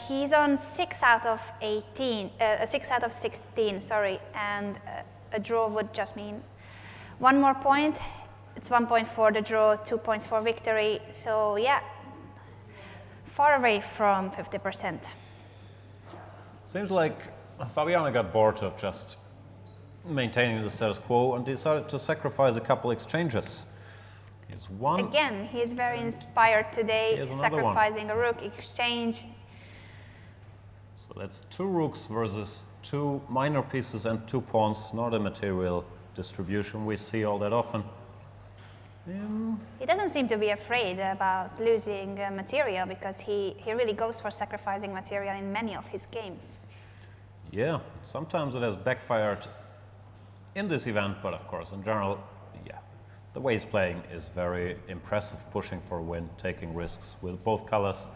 He's on 6 out of 16, sorry, and a draw would just mean one more point. It's 1 point for the draw, 2 points for victory, so yeah, far away from 50%. Seems like Fabiano got bored of just maintaining the status quo and decided to sacrifice a couple exchanges. He's one. Again, he's very inspired today, Here's another one. sacrificing a rook exchange. So that's 2 rooks versus 2 minor pieces and 2 pawns, not a material distribution we see all that often. He doesn't seem to be afraid about losing material because he really goes for sacrificing material in many of his games. Yeah, sometimes it has backfired in this event, but of course, in general, the way he's playing is very impressive, pushing for a win, taking risks with both colors.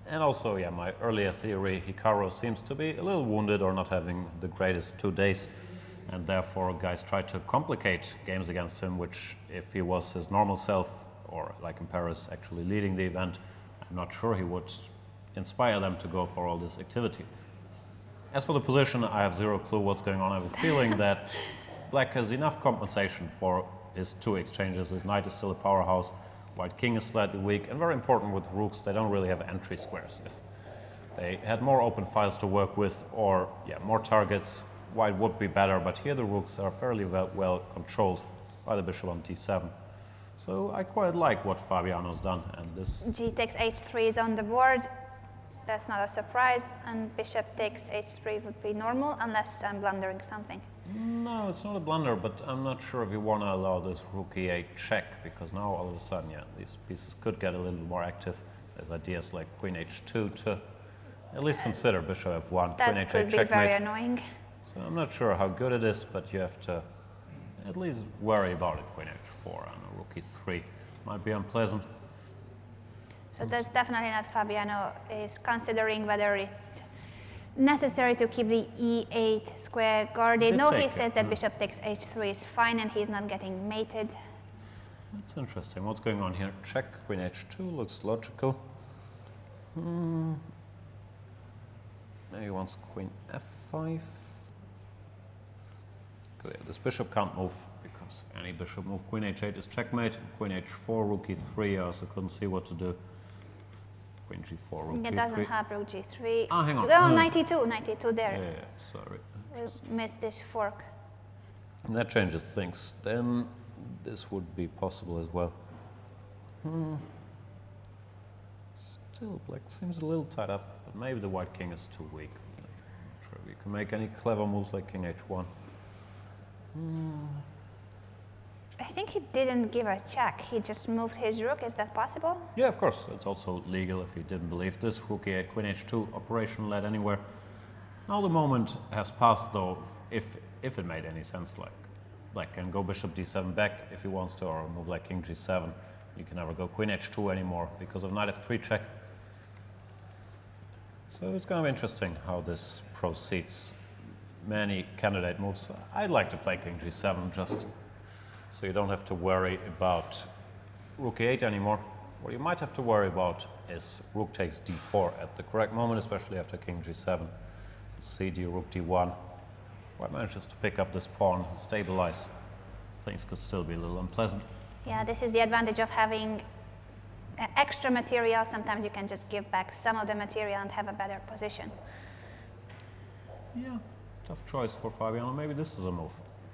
And also, my earlier theory, Hikaru seems to be a little wounded or not having the greatest 2 days, and therefore guys try to complicate games against him, which if he was his normal self, or like in Paris, actually leading the event, I'm not sure he would inspire them to go for all this activity. As for the position, I have zero clue what's going on. I have a feeling that black has enough compensation for his two exchanges. His knight is still a powerhouse, white king is slightly weak, and very important with rooks, they don't really have entry squares. If they had more open files to work with, or more targets, white would be better, but here the rooks are fairly well controlled by the bishop on d7. So I quite like what Fabiano's done, and this... G takes h3 is on the board. That's not a surprise, and bishop takes h3 would be normal, unless I'm blundering something. No, it's not a blunder, but I'm not sure if you want to allow this rook e8 check, because now all of a sudden, these pieces could get a little more active. There's ideas like queen h2 to at least consider bishop f1, That queen h8 could be checkmate. very annoying. So I'm not sure how good it is, but you have to at least worry about it. Queen h4 and a rook e3 might be unpleasant. So that's definitely not Fabiano is considering whether it's necessary to keep the e8 square guarded. Did No, take he it, says that bishop takes h3 is fine and he's not getting mated. That's interesting. What's going on here? Check, queen h2 looks logical. Maybe he wants queen f5. Good. This bishop can't move because any bishop move. Queen h8 is checkmate. Queen h4, rook e3. I also couldn't see what to do. Queen g4, rook It e3. doesn't have rook g3. Ah, hang on. Oh, 92 there. Yeah, sorry. We missed this fork. And that changes things. Then this would be possible as well. Still, black seems a little tied up, but maybe the white king is too weak. I'm not sure if you can make any clever moves like king h1. I think he didn't give a check. He just moved his rook. Is that possible? Yeah, of course. It's also legal if you didn't believe this. Rook e8, queen h2, operation led anywhere. Now the moment has passed, though, if it made any sense, like black can go bishop d7 back if he wants to, or move like king g7. You can never go queen h2 anymore because of knight f3 check. So it's going to be interesting how this proceeds. Many candidate moves. I'd like to play king g7 just so you don't have to worry about rook e8 anymore. What you might have to worry about is rook takes d4 at the correct moment, especially after king g7. cd, rook d1. White manages to pick up this pawn and stabilize. Things could still be a little unpleasant. Yeah, this is the advantage of having extra material. Sometimes you can just give back some of the material and have a better position. Yeah, tough choice for Fabiano. Maybe this is a move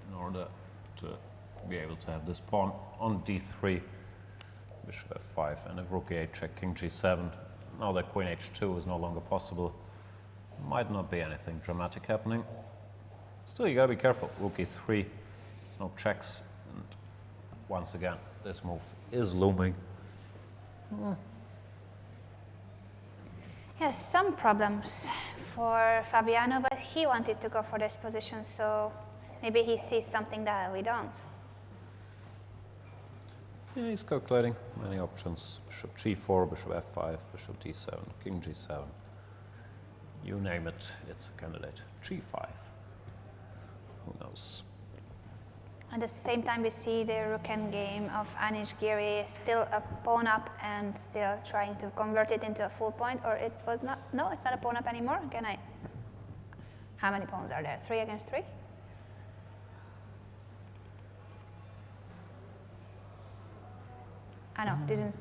in order to be able to have this pawn on d3, bishop f5, and if rook e8 check king g7, now that queen h2 is no longer possible, might not be anything dramatic happening. Still, you gotta be careful. Rook e3, there's no checks, and once again, this move is looming. Yes, some problems for Fabiano, but he wanted to go for this position, so maybe he sees something that we don't. Yeah, he's calculating many options. Bishop g4, bishop f5, bishop d7, king g7. You name it, it's a candidate. g5. Who knows? At the same time, we see the rook endgame of Anish Giri still a pawn up and still trying to convert it into a full point, or it was not. No, it's not a pawn up anymore. Can I? How many pawns are there? 3 against 3?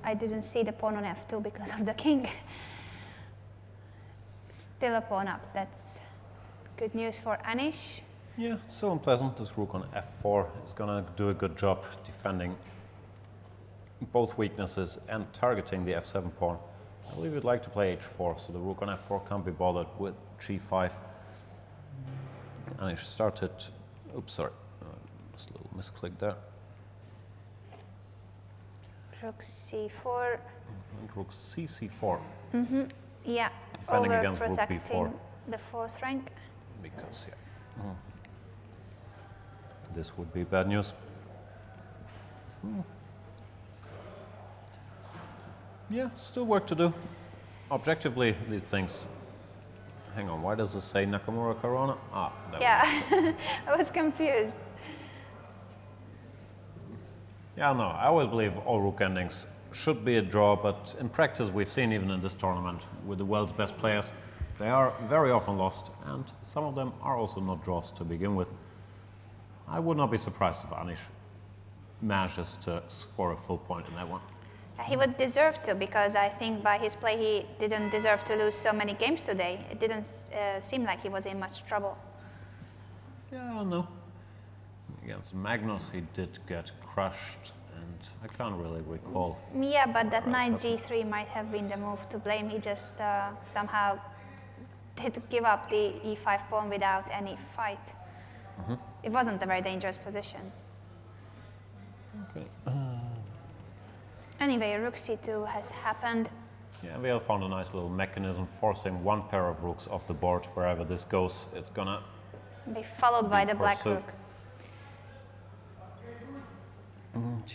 I didn't see the pawn on f2 because of the king. Still a pawn up. That's good news for Anish. Yeah, still unpleasant. This rook on f4 is gonna do a good job defending both weaknesses and targeting the f7 pawn. I believe you'd like to play h4, so the rook on f4 can't be bothered with g5. Anish started, oops, sorry, just a little misclick there. Rook c4. And rook c4. Yeah, Defending against rook protecting b4. the fourth rank. Because, this would be bad news. Yeah, still work to do. Objectively, these things. Hang on, why does it say Nakamura Corona? Ah, there we go. Yeah, I was confused. Yeah, no, I always believe all rook endings should be a draw, but in practice we've seen even in this tournament with the world's best players, they are very often lost, and some of them are also not draws to begin with. I would not be surprised if Anish manages to score a full point in that one. He would deserve to, because I think by his play he didn't deserve to lose so many games today. It didn't seem like he was in much trouble. Yeah, I don't know. Against Magnus he did get crushed, and I can't really recall. Yeah, but that what knight else happened. g3 might have been the move to blame. He just somehow did give up the e5 pawn without any fight. It wasn't a very dangerous position. Okay. Anyway, rook c2 has happened. Yeah, we have found a nice little mechanism forcing one pair of rooks off the board. Wherever this goes, it's gonna Be followed by the black pursued. rook.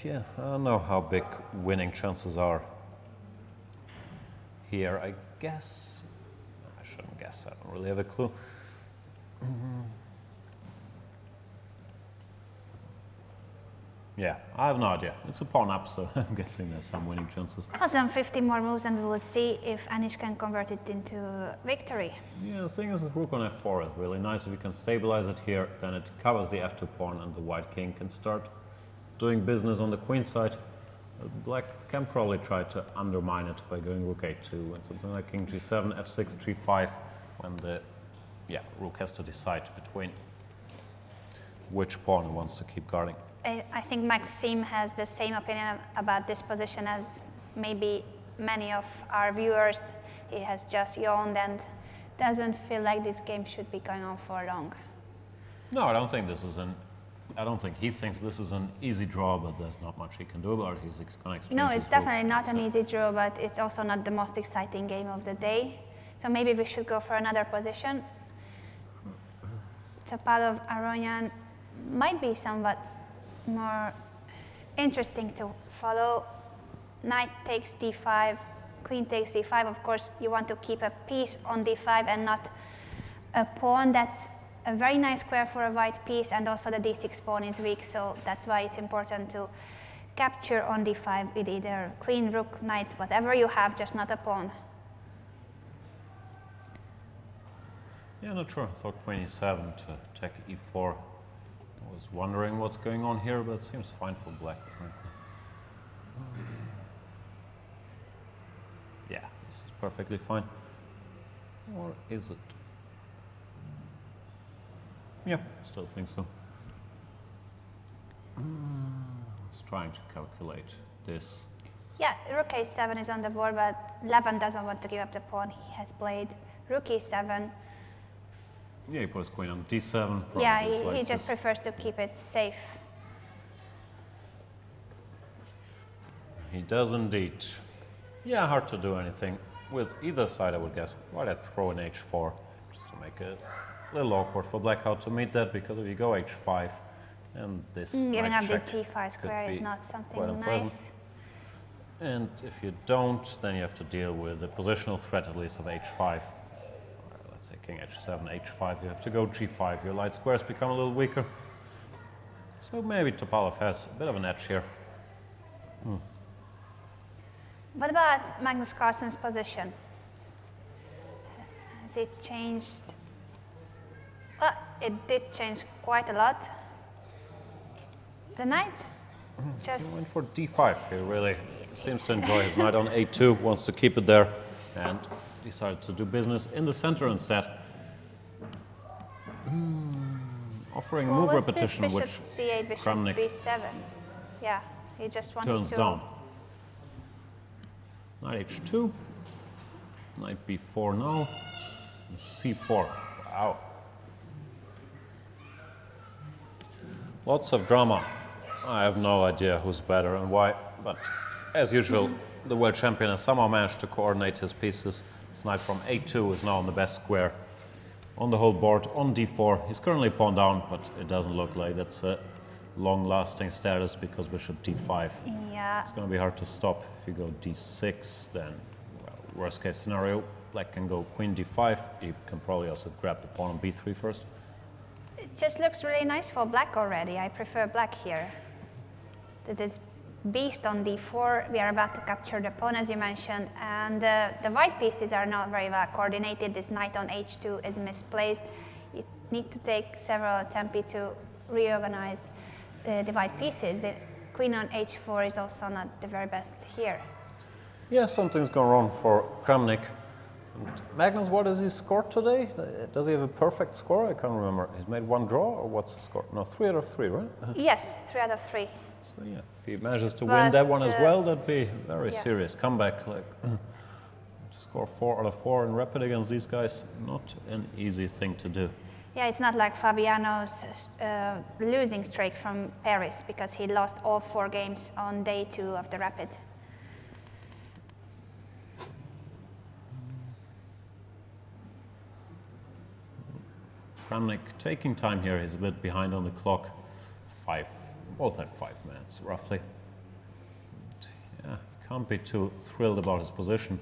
Yeah, I don't know how big winning chances are here. I guess I shouldn't guess. I don't really have a clue. Yeah, I have no idea. It's a pawn up, so I'm guessing there's some winning chances. Some 50 more moves and we will see if Anish can convert it into victory. Yeah, the thing is that rook on f4 is really nice. If you can stabilize it here, then it covers the f2 pawn and the white king can start doing business on the queen side. Black can probably try to undermine it by going rook a2 and something like king g7, f6, g5, when the rook has to decide between which pawn he wants to keep guarding. I think Maxime has the same opinion about this position as maybe many of our viewers. He has just yawned and doesn't feel like this game should be going on for long. No, I don't think this is I don't think he thinks this is an easy draw, but there's not much he can do about it. He's going to exchange No, his it's definitely rooks, not an so- easy draw, but it's also not the most exciting game of the day. So maybe we should go for another position. Topalov Aronian might be somewhat more interesting to follow. Knight takes d5, queen takes d5. Of course, you want to keep a piece on d5 and not a pawn. That's a very nice square for a white piece, and also the d6 pawn is weak, so that's why it's important to capture on d5 with either queen, rook, knight, whatever you have, just not a pawn. Yeah, not sure. I thought queen e7 to check e4. I was wondering what's going on here, but it seems fine for black, frankly. Yeah, this is perfectly fine. Or is it? Yeah, still think so. I was trying to calculate this. Yeah, rook a7 is on the board, but Levin doesn't want to give up the pawn. He has played rook e7. Yeah, he puts queen on d7. Yeah, probably he like just this. prefers to keep it safe. He does indeed. Yeah, hard to do anything with either side, I would guess. Why not throw in h4 just to make it a little awkward for black how to meet that, because if you go h5 and this Giving knight up the check g5 square could is be not quite something unpleasant. nice. And if you don't, then you have to deal with the positional threat at least of h5. Let's say king h7, h5, you have to go g5. Your light squares become a little weaker. So maybe Topalov has a bit of an edge here. What about Magnus Carlsen's position? Has it changed? Well, it did change quite a lot. The knight just... He went for d5. He really seems to enjoy his knight on a2, wants to keep it there, and decided to do business in the center instead. Offering a Well, move what's repetition, this? which Bishop c8, bishop Kramnik b7. Yeah, he just wanted turns to... down. Knight h2, knight b4 now, and c4. Wow. Lots of drama. I have no idea who's better and why, but as usual, the world champion has somehow managed to coordinate his pieces. His knight from a2 is now on the best square on the whole board on d4. He's currently pawn down, but it doesn't look like that's a long-lasting status because bishop d5. Yeah, It's going to be hard to stop. If you go d6, then, well, worst case scenario, black can go queen d5. You can probably also grab the pawn on b3 first. it just looks really nice for black already. I prefer black here. That is beast on d4. We are about to capture the pawn, as you mentioned, and the white pieces are not very well coordinated. This knight on h2 is misplaced. You need to take several attempts to reorganize the white pieces. The queen on h4 is also not the very best here. Yeah, something's gone wrong for Kramnik. And Magnus, what has he scored today? Does he have a perfect score? I can't remember. He's made one draw, or what's the score? No, 3 out of 3, right? Yes, 3 out of 3. So yeah, if he manages to But, win that one as well, that'd be very yeah. serious comeback. Like score 4 out of 4 in rapid against these guys, not an easy thing to do. Yeah, it's not like Fabiano's losing streak from Paris, because he lost all 4 games on day 2 of the rapid. Kramnik taking time here. He's a bit behind on the clock. Both at 5 minutes, roughly. And yeah, can't be too thrilled about his position.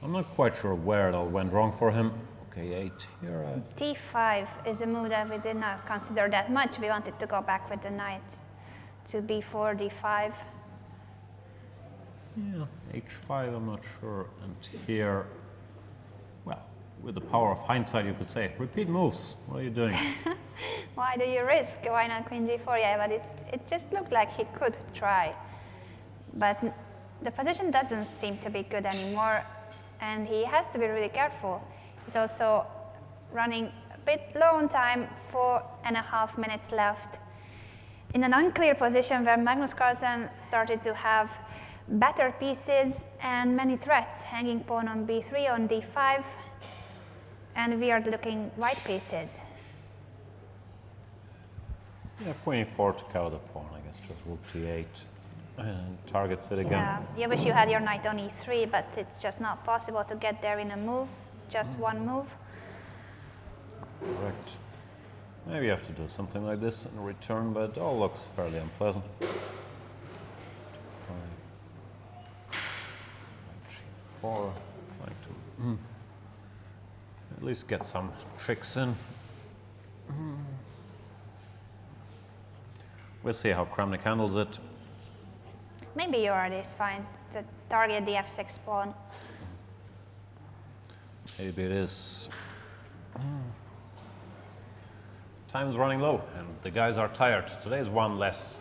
I'm not quite sure where it all went wrong for him. Okay, 8 here. d5 is a move that we did not consider that much. We wanted to go back with the knight to b4, d5. Yeah, h5, I'm not sure. And here, well, with the power of hindsight, you could say, repeat moves. What are you doing? Why do you risk? Why not queen g4? Yeah, but it just looked like he could try. But the position doesn't seem to be good anymore, and he has to be really careful. He's also running a bit low on time, 4.5 minutes left. In an unclear position where Magnus Carlsen started to have better pieces and many threats, hanging pawn on b3, on d5, and weird-looking white pieces. You have queen e4 to cover the pawn, I guess, just rook d8 and targets it again. Yeah, you wish you had your knight on e3, but it's just not possible to get there in a move, just one move. Correct. Maybe you have to do something like this in return, but it all looks fairly unpleasant. G4, trying to at least get some tricks in. We'll see how Kramnik handles it. Maybe your is fine to target the f6 pawn. Maybe it is. Time's running low, and the guys are tired. Today's one less.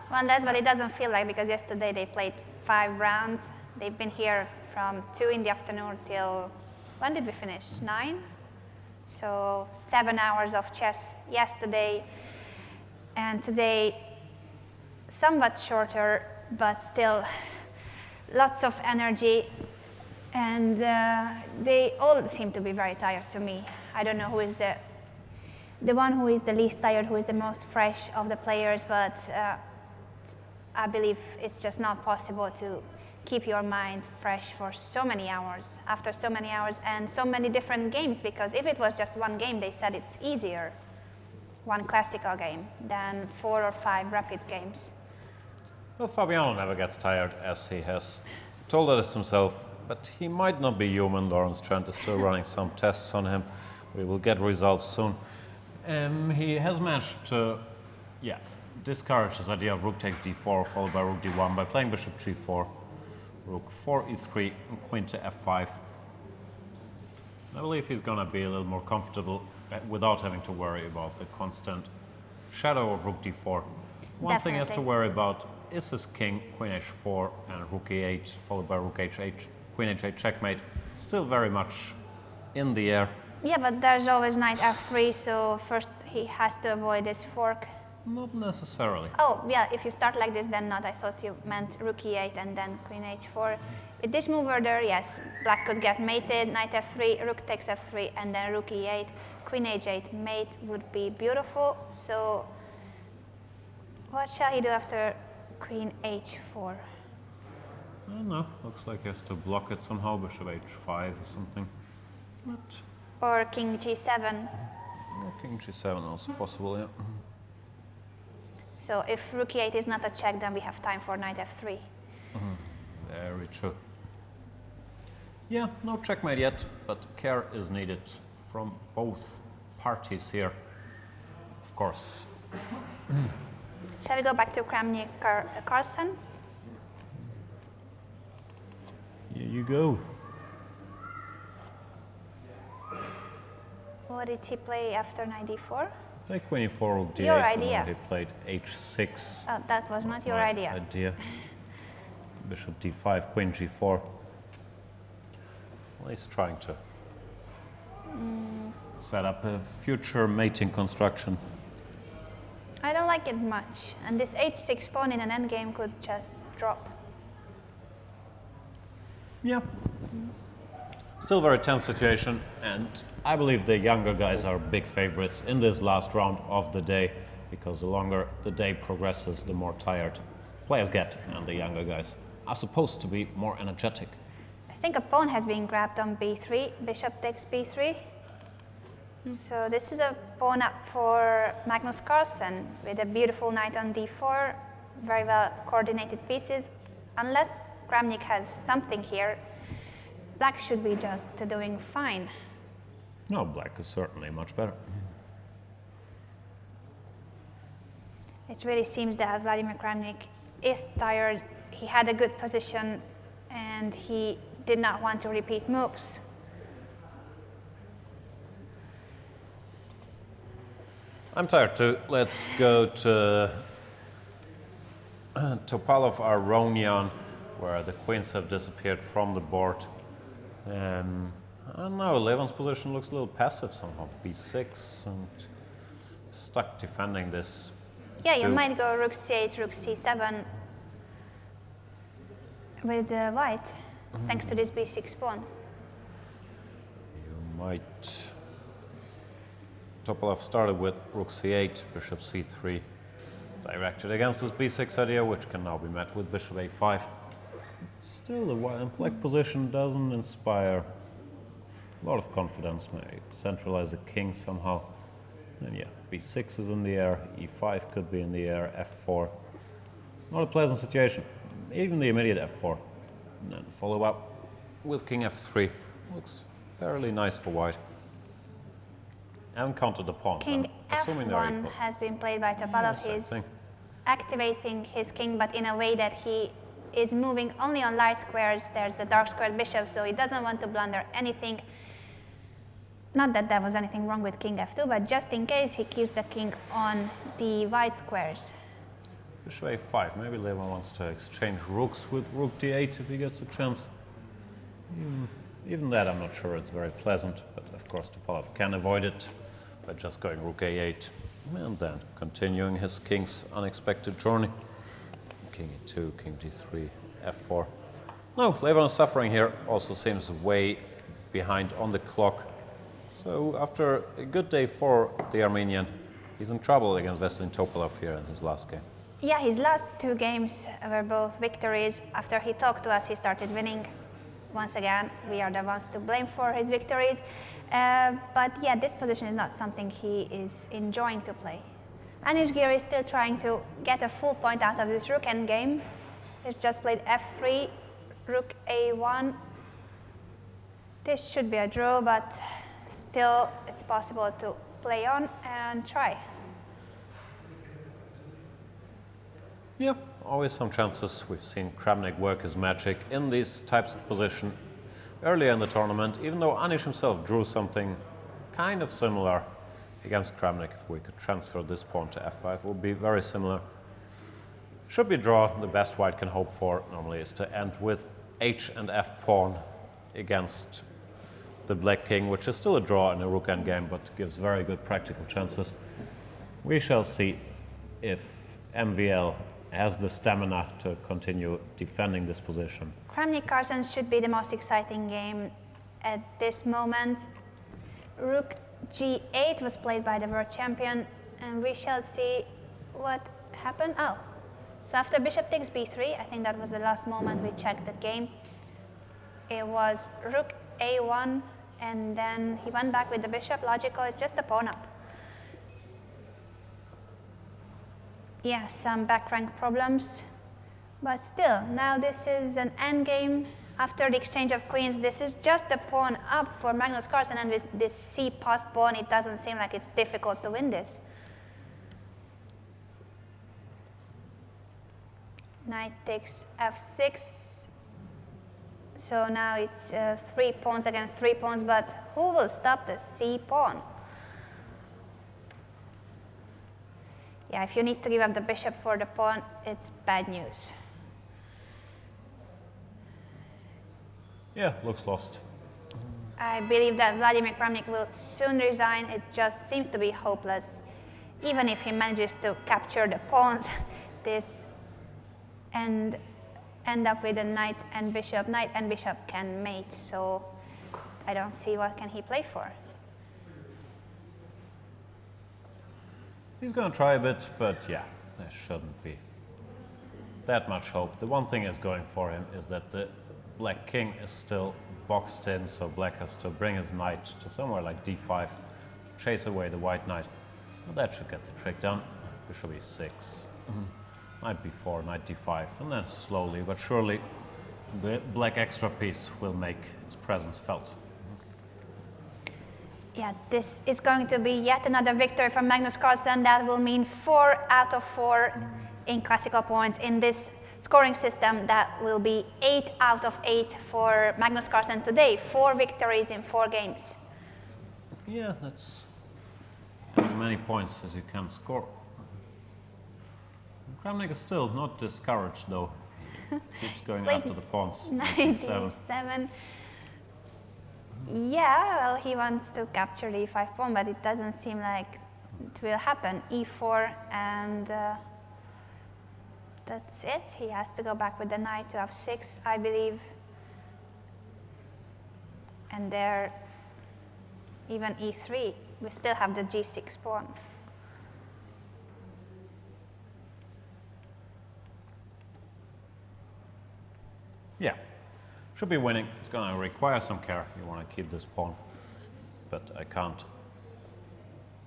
One less, but it doesn't feel like, because yesterday they played 5 rounds. They've been here from 2 in the afternoon till, when did we finish? 9? So 7 hours of chess yesterday, and today somewhat shorter, but still lots of energy, and they all seem to be very tired to me. I don't know who is the one who is the least tired, who is the most fresh of the players, but I believe it's just not possible to keep your mind fresh for so many hours, after so many hours and so many different games, because if it was just one game, they said it's easier, one classical game, than 4 or 5 rapid games. Well, Fabiano never gets tired, as he has told us himself, but he might not be human. Lawrence Trent is still running some tests on him. We will get results soon. He has managed to, discourage his idea of rook takes d4 followed by rook d1 by playing bishop g4, rook 4 e3, and queen to f5. I believe he's going to be a little more comfortable without having to worry about the constant shadow of rook d4. One thing he has to worry about is his king, queen h4, and rook e8, followed by rook h8, queen h8 checkmate. Still very much in the air. Yeah, but there's always knight f3, so first he has to avoid this fork. Not necessarily. Oh, yeah, if you start like this, then not. I thought you meant rook e8 and then queen h4. With this move order, yes, black could get mated, knight f3, rook takes f3, and then rook e8, queen h8 mate would be beautiful. So what shall he do after queen h4? I don't know. Looks like he has to block it somehow, bishop h5 or something. But Or king g7. king g7 also possible, yeah. So if rook e8 is not a check, then we have time for knight f3. Very true. Yeah, no checkmate yet, but care is needed from both parties here. Of course. Shall we go back to Kramnik Carlsen? you go. What did he play after knight d4? Play queen e4, rook d8. Your and idea. then he played h6. Oh, that was not your My idea. Bishop d5, queen g4. Well, he's trying to set up a future mating construction. I don't like it much, and this h6 pawn in an endgame could just drop. Yeah. Still very tense situation, and I believe the younger guys are big favorites in this last round of the day, because the longer the day progresses, the more tired players get, and the younger guys are supposed to be more energetic. I think a pawn has been grabbed on b3, bishop takes b3. So this is a pawn up for Magnus Carlsen with a beautiful knight on d4, very well coordinated pieces. Unless Kramnik has something here, black should be just doing fine. No, black is certainly much better. It really seems that Vladimir Kramnik is tired. He had a good position and he did not want to repeat moves. I'm tired too. Let's go to Topalov Aronian, where the queens have disappeared from the board. I don't know, Levon's position looks a little passive somehow. b6 and stuck defending this. Yeah, you dude. might go rook c8, rook c7 with white, thanks to this b6 pawn. You might. Topalov started with rook c8, bishop c3, directed against this b6 idea, which can now be met with bishop a5. Still, the white and black position doesn't inspire a lot of confidence. Maybe centralize the king somehow. And yeah, b6 is in the air, e5 could be in the air, f4. Not a pleasant situation. Even the immediate f4. And then follow up with king f3. Looks fairly nice for white. I haven't counted the pawns. King I'm assuming they're f1 equal. has been played by Topalov. Same He's thing. activating his king, but in a way that he is moving only on light squares. There's a dark squared bishop, so he doesn't want to blunder anything. Not that there was anything wrong with king f2, but just in case he keeps the king on the white squares. Bishop a5. Maybe Levon wants to exchange rooks with rook d8 if he gets a chance. Even that, I'm not sure it's very pleasant, but of course Topalov can avoid it by just going rook a8 and then continuing his king's unexpected journey. King e2, king d3, f4. No, Levon is suffering here, also seems way behind on the clock. So after a good day for the Armenian, he's in trouble against Veselin Topalov here in his last game. Yeah, his last two games were both victories. After he talked to us, he started winning. Once again, we are the ones to blame for his victories. But yeah, this position is not something he is enjoying to play. Anish Giri is still trying to get a full point out of this rook endgame. He's just played f3, rook a1. This should be a draw, but still it's possible to play on and try. Yeah, always some chances. We've seen Kramnik work his magic in these types of position earlier in the tournament, even though Anish himself drew something kind of similar against Kramnik. If we could transfer this pawn to f5, it would be very similar. Should be a draw. The best white can hope for normally is to end with h and f pawn against the black king, which is still a draw in a rook endgame, but gives very good practical chances. We shall see if MVL has the stamina to continue defending this position. Kramnik Carlsen should be the most exciting game at this moment. Rook g8 was played by the world champion, and we shall see what happened. Oh, so after bishop takes b3, I think that was the last moment we checked the game. It was rook a1, and then he went back with the bishop. Logical, it's just a pawn up. Yeah, some back rank problems, but still, now this is an endgame. After the exchange of queens, this is just a pawn up for Magnus Carlsen, and with this c passed pawn, it doesn't seem like it's difficult to win this. Knight takes f6. So now it's 3 pawns against 3 pawns, but who will stop the c pawn? Yeah, if you need to give up the bishop for the pawn, it's bad news. Yeah, looks lost. I believe that Vladimir Kramnik will soon resign. It just seems to be hopeless. Even if he manages to capture the pawns, this and end up with a knight and bishop. Knight and bishop can mate, so I don't see what can he play for. He's going to try a bit, but yeah, there shouldn't be that much hope. The one thing is going for him is that the black king is still boxed in, so black has to bring his knight to somewhere like d5, chase away the white knight. Well, that should get the trick done. Bishop e6, knight b4, knight d5, and then slowly but surely the black extra piece will make its presence felt. Yeah, this is going to be yet another victory from Magnus Carlsen. That will mean 4 out of 4 in classical points. In this scoring system, that will be 8 out of 8 for Magnus Carlsen today. 4 victories in 4 games. Yeah, that's as many points as you can score. Kramnik is still not discouraged though. Keeps going Played after the pawns. 97. Yeah, well, he wants to capture the e5 pawn, but it doesn't seem like it will happen. e4, and that's it. He has to go back with the knight to f6, I believe. And there, even e3, we still have the g6 pawn. Yeah, should be winning. It's going to require some care. You want to keep this pawn, but I can't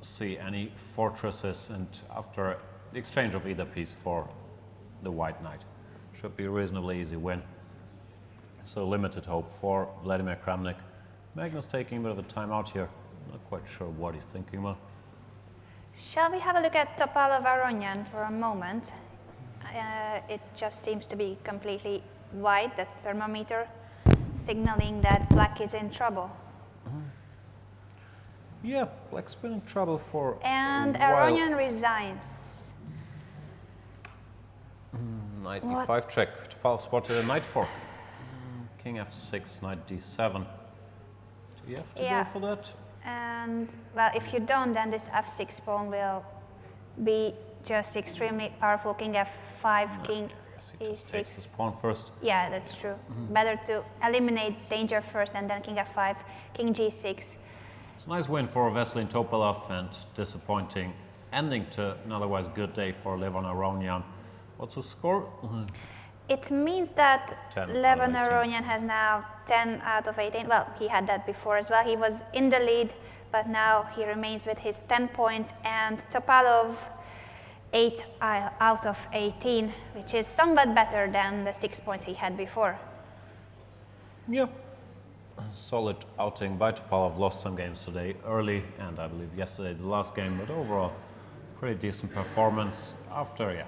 see any fortresses, and after the exchange of either piece for the white knight, should be a reasonably easy win. So limited hope for Vladimir Kramnik. Magnus taking a bit of a time out here. Not quite sure what he's thinking about. Shall we have a look at Topalov Aronian for a moment? It just seems to be completely white, the thermometer, signaling that black is in trouble. Yeah, black's been in trouble for And a while. Aronian resigns. Knight e5 check. Topalov spotted a knight fork. King f6, knight d7. Do you have to Yeah. go for that? And, well, if you don't, then this f6 pawn will be just extremely powerful. King f5, king He just takes e6. this pawn first. Yeah, that's true. Better to eliminate danger first and then king f5, king g6. It's a nice win for Veselin Topalov and disappointing ending to an otherwise good day for Levon Aronian. What's the score? It means that 10 out of Levon 18. Aronian has now 10 out of 18. Well, he had that before as well. He was in the lead, but now he remains with his 10 points, and Topalov 8 out of 18, which is somewhat better than the 6 points he had before. Yeah. Solid outing by Topalov. Lost some games today early, and I believe yesterday the last game, but overall pretty decent performance after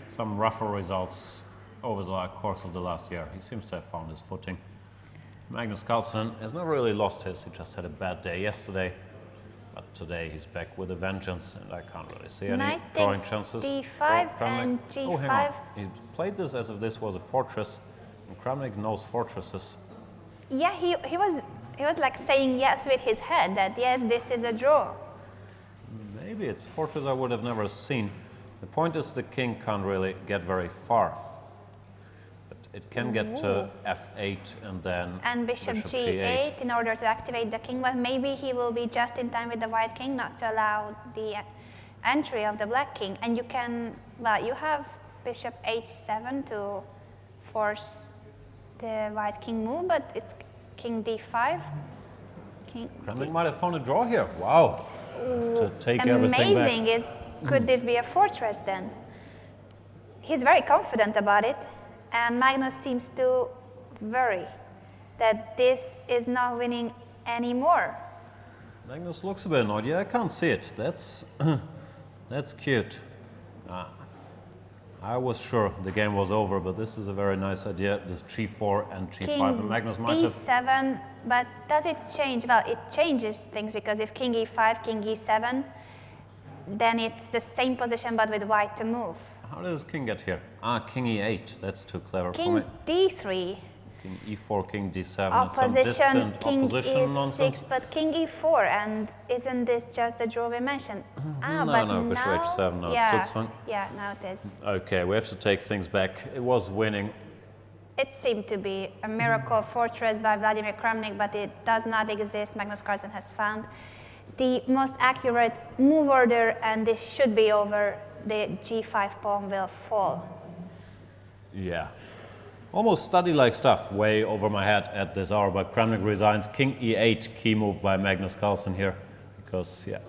some rougher results over the course of the last year. He seems to have found his footing. Magnus Carlsen has not really lost his, he just had a bad day yesterday. But today he's back with a vengeance, and I can't really see any Knight drawing takes chances. d5 for Kramnik. and Oh, hang on. g5. He played this as if this was a fortress, and Kramnik knows fortresses. Yeah, he was like saying yes with his head, that yes, this is a draw. Maybe it's a fortress I would have never seen. The point is the king can't really get very far. But it can get to f8 and then And bishop g8 in order to activate the king, but maybe he will be just in time with the white king not to allow the entry of the black king. And you can, well, you have bishop h7 to force the white king move, but it's king d5. King Kramnik might have found a draw here. Wow. To take everything back. Amazing is, could this be a fortress then? He's very confident about it, and Magnus seems to worry that this is not winning anymore. Magnus looks a bit annoyed. Yeah, I can't see it. That's that's cute. I was sure the game was over, but this is a very nice idea. This g4 and g5, King and Magnus might have. d7, but does it change? Well, it changes things because if king e5, king e7, then it's the same position but with white to move. How does king get here? Ah, king e8. That's too clever for King me. d3, King e4, king d7. It's some opposition, distant king opposition e6, nonsense. but king e4, and isn't this just the draw we mentioned? Ah, No, but no, bishop now, h7, no, yeah, it's fine. yeah, now it is. Okay, we have to take things back. It was winning. It seemed to be a miracle fortress by Vladimir Kramnik, but it does not exist. Magnus Carlsen has found the most accurate move order, and this should be over. The g5 pawn will fall. Yeah. Almost study-like stuff way over my head at this hour, but Kramnik resigns. King e8, key move by Magnus Carlsen here. Because, yeah,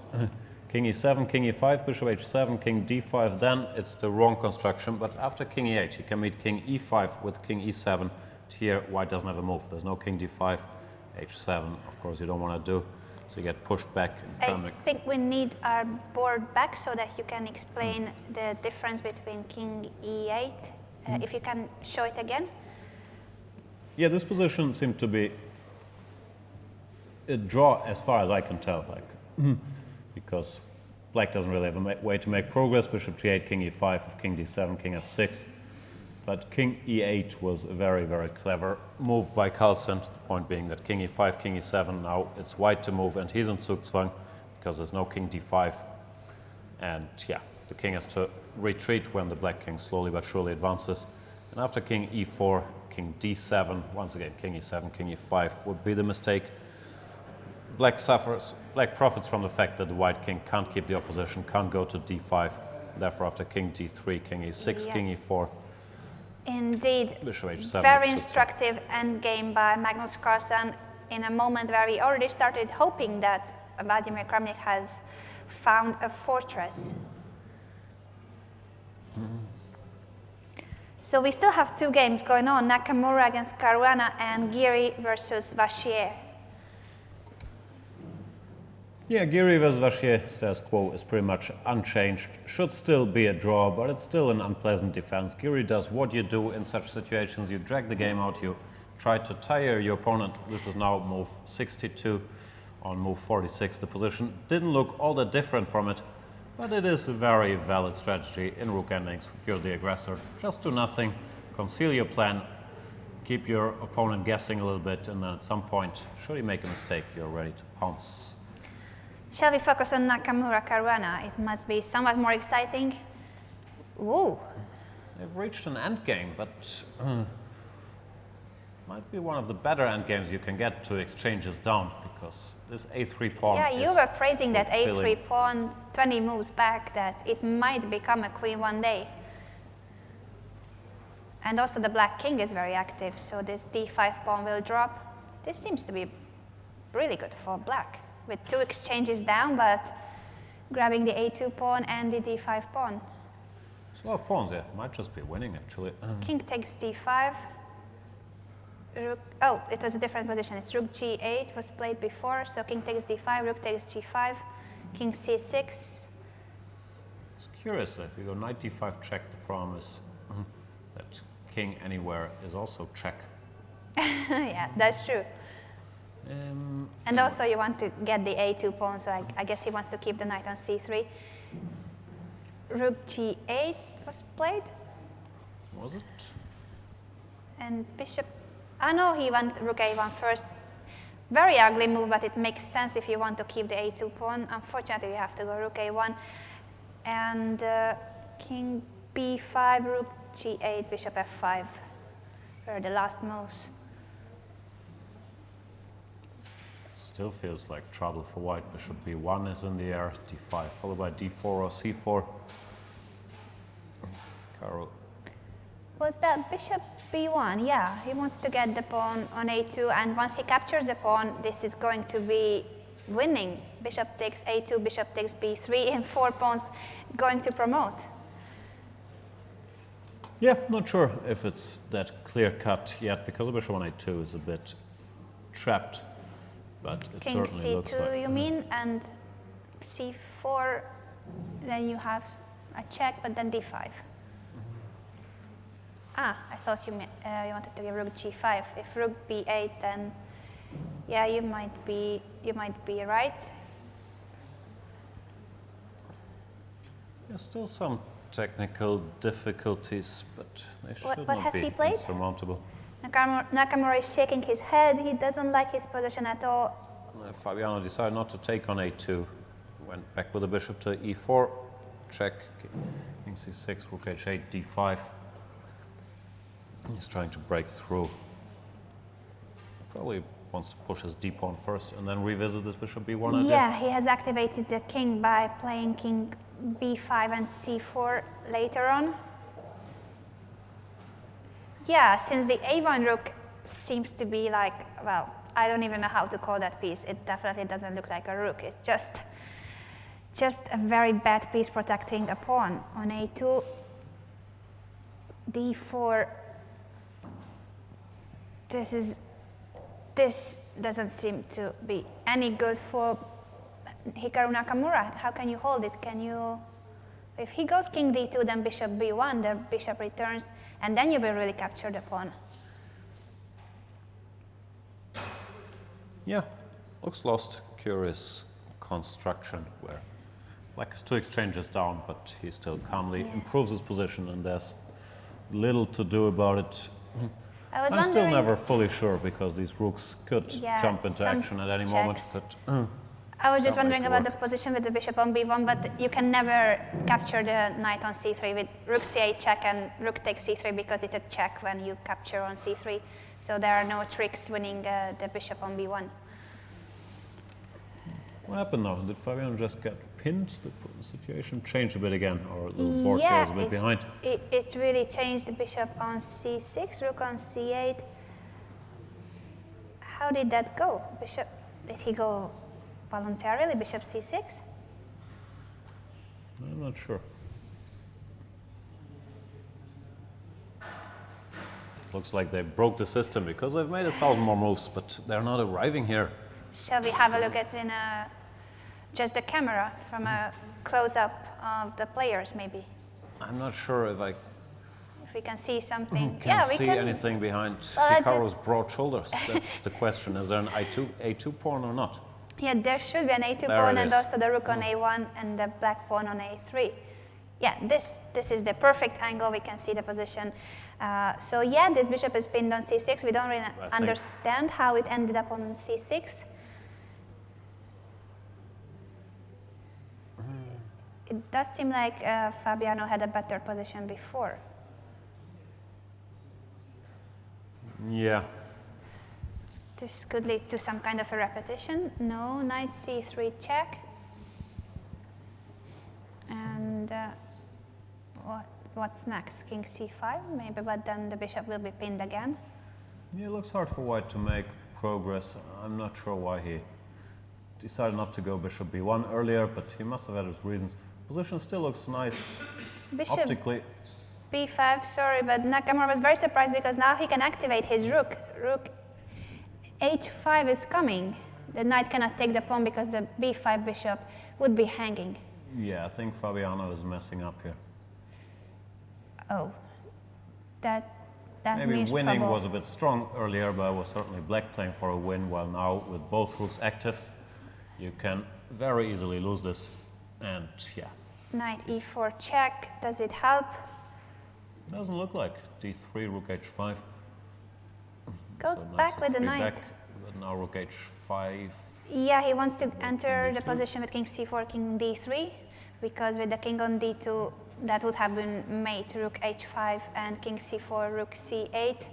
king e7, king e5, bishop h7, king d5, then it's the wrong construction. But after king e8, you can meet king e5 with king e7. Here, white doesn't have a move. There's no king d5, h7, of course you don't want to do. So you get pushed back. I think we need our board back so that you can explain the difference between king e8. If you can show it again. Yeah, this position seemed to be a draw as far as I can tell, because black doesn't really have a way to make progress. Bishop g8, king e5, of king d7, king f6. But king e8 was a very, very clever move by Carlsen. The point being that king e5, king e7, now it's white to move, and he's in Zugzwang because there's no king d5. And yeah, the king has to retreat when the black king slowly but surely advances. And after king e4, king d7, once again king e7, king e5 would be the mistake. Black suffers, black profits from the fact that the white king can't keep the opposition, can't go to d5. Therefore, after king d3, king e6, Yeah. king e4, Indeed, bishop h7. very etc. instructive endgame by Magnus Carlsen in a moment where we already started hoping that Vladimir Kramnik has found a fortress. So we still have two games going on, Nakamura against Caruana and Giri versus Vachier. Yeah, Giri vs Vachier status quo is pretty much unchanged. Should still be a draw, but it's still an unpleasant defense. Giri does what you do in such situations. You drag the game out, you try to tire your opponent. This is now move 62 on move 46. The position didn't look all that different from it, but it is a very valid strategy in rook endings if you're the aggressor. Just do nothing, conceal your plan, keep your opponent guessing a little bit, and then at some point, should he make a mistake, you're ready to pounce. Shall we focus on Nakamura Caruana? It must be somewhat more exciting. Ooh, They've reached an endgame, but might be one of the better endgames you can get to exchanges down, because this a3 pawn yeah, you is were praising that fulfilling. a3 pawn 20 moves back, that it might become a queen one day. And also the black king is very active, so this d5 pawn will drop. This seems to be really good for black, with two exchanges down, but grabbing the a2 pawn and the d5 pawn. It's a lot of pawns, yeah. Might just be winning, actually. King takes d5. Rook, oh, it was a different position. It's rook g8 was played before, so king takes d5, rook takes g5, king c6. It's curious that if you go knight d5 check, the problem is that king anywhere is also check. Yeah, that's true. And also you want to get the a2 pawn, so I guess he wants to keep the knight on c3. Rook g8 was played, Was it? and bishop, no, he went rook a1 first. Very ugly move, but it makes sense if you want to keep the a2 pawn. Unfortunately, you have to go rook a1, and king b5, rook g8, bishop f5 were the last moves. Still feels like trouble for white. Bishop b1 is in the air, d5, followed by d4 or c4. Caro. Was that bishop b1? Yeah, he wants to get the pawn on a2, and once he captures the pawn, this is going to be winning. Bishop takes a2, bishop takes b3, and 4 pawns going to promote. Yeah, not sure if it's that clear cut yet, because the bishop on a2 is a bit trapped, but it King certainly c2, looks like. you mean, and c4, then you have a check, but then d5. I thought you wanted to give rook g5. If rook b8, then yeah, you might be right. There's still some technical difficulties, but they should What not has be he played? insurmountable. Nakamura is shaking his head. He doesn't like his position at all. Fabiano decided not to take on a2. Went back with the bishop to e4. Check. King c6, rook h8, d5. He's trying to break through. Probably wants to push his d-pawn first and then revisit this bishop b1 idea. Yeah, he has activated the king by playing king b5 and c4 later on. Yeah, since the a1 rook seems to be like, well, I don't even know how to call that piece. It definitely doesn't look like a rook. It's just a very bad piece protecting a pawn. On a2, d4. This doesn't seem to be any good for Hikaru Nakamura. How can you hold it? If he goes king d2, then bishop b1, the bishop returns, and then you will really capture the pawn. Yeah, looks lost. Curious construction where black is 2 exchanges down, but he still calmly improves his position, and there's little to do about it. I'm still never fully sure because these rooks could jump into action at any moment. But I was just wondering about the position with the bishop on b1, but you can never capture the knight on c3 with rook c8 check and rook takes c3 because it's a check when you capture on c3. So there are no tricks winning the bishop on b1. what happened now? Did Fabiano just get pinned? The situation changed a bit again, or a little board was a bit behind? It really changed. The bishop on c6, rook on c8. How did that go? Did he go voluntarily, bishop c6? I'm not sure. Looks like they broke the system because they've made 1,000 more moves, but they're not arriving here. Shall we have a look at just the camera from a close-up of the players, maybe? I'm not sure if I If we can see something. can we see can. anything behind Well, Hikaru's broad shoulders. That's the question. Is there an A2 pawn or not? Yeah, there should be an a2 There pawn it and is. also the rook on a1 and the black pawn on a3. Yeah, this is the perfect angle. We can see the position. So yeah, this bishop is pinned on c6. We don't really understand how it ended up on c6. It does seem like Fabiano had a better position before. Yeah. This could lead to some kind of a repetition. No, knight c3 check. And what's next? King c5 maybe, but then the bishop will be pinned again. Yeah, it looks hard for white to make progress. I'm not sure why he decided not to go bishop b1 earlier, but he must have had his reasons. Position still looks nice Bishop optically. b5, sorry, but Nakamura was very surprised because now he can activate his rook. Rook h5 is coming. The knight cannot take the pawn because the b5 bishop would be hanging. Yeah, I think Fabiano is messing up here. Oh, that Maybe means winning trouble. was a bit strong earlier, but it was certainly black playing for a win, while now with both rooks active, you can very easily lose this. And yeah, Knight e4 check. Does it help? doesn't look like. d3, rook h5. Goes So nice back with the free knight. back, but now rook h5. Yeah, he wants to enter the position with king c4, king d3, because with the king on d2, that would have been mate, rook h5 and king c4, rook c8.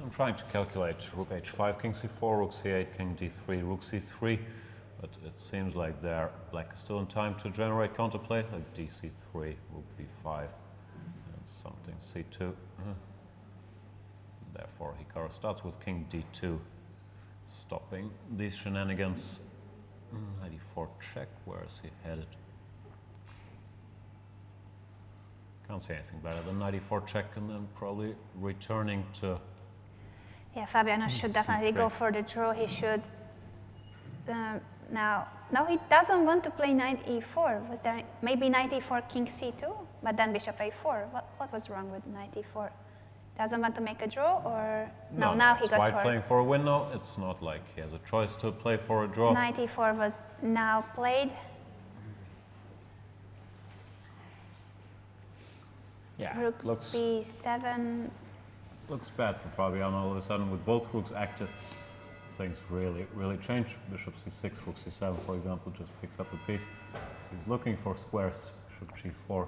I'm trying to calculate rook h5, king c4, rook c8, king d3, rook c3, but it seems like there black is still in time to generate counterplay, like dc3, rook b5, and something c2. Therefore, Hikaru starts with king d2, stopping these shenanigans. Knight e4 check, where is he headed? Can't say anything better than knight e4 check, and then probably returning to Yeah, Fabiano should definitely c3. go for the draw. He should now No, he doesn't want to play knight e4. Was there maybe knight e4, king c2, but then bishop a4? What was wrong with knight e4? Doesn't want to make a draw, or no? Now he it's goes white for playing for a win now. It's not like he has a choice to play for a draw. knight e4 was now played. Yeah, Rook looks b7. looks bad for Fabiano. All of a sudden, with both rooks active, things really change. Bishop c6, rook c7, for example, just picks up a piece. He's looking for squares. Bishop g4.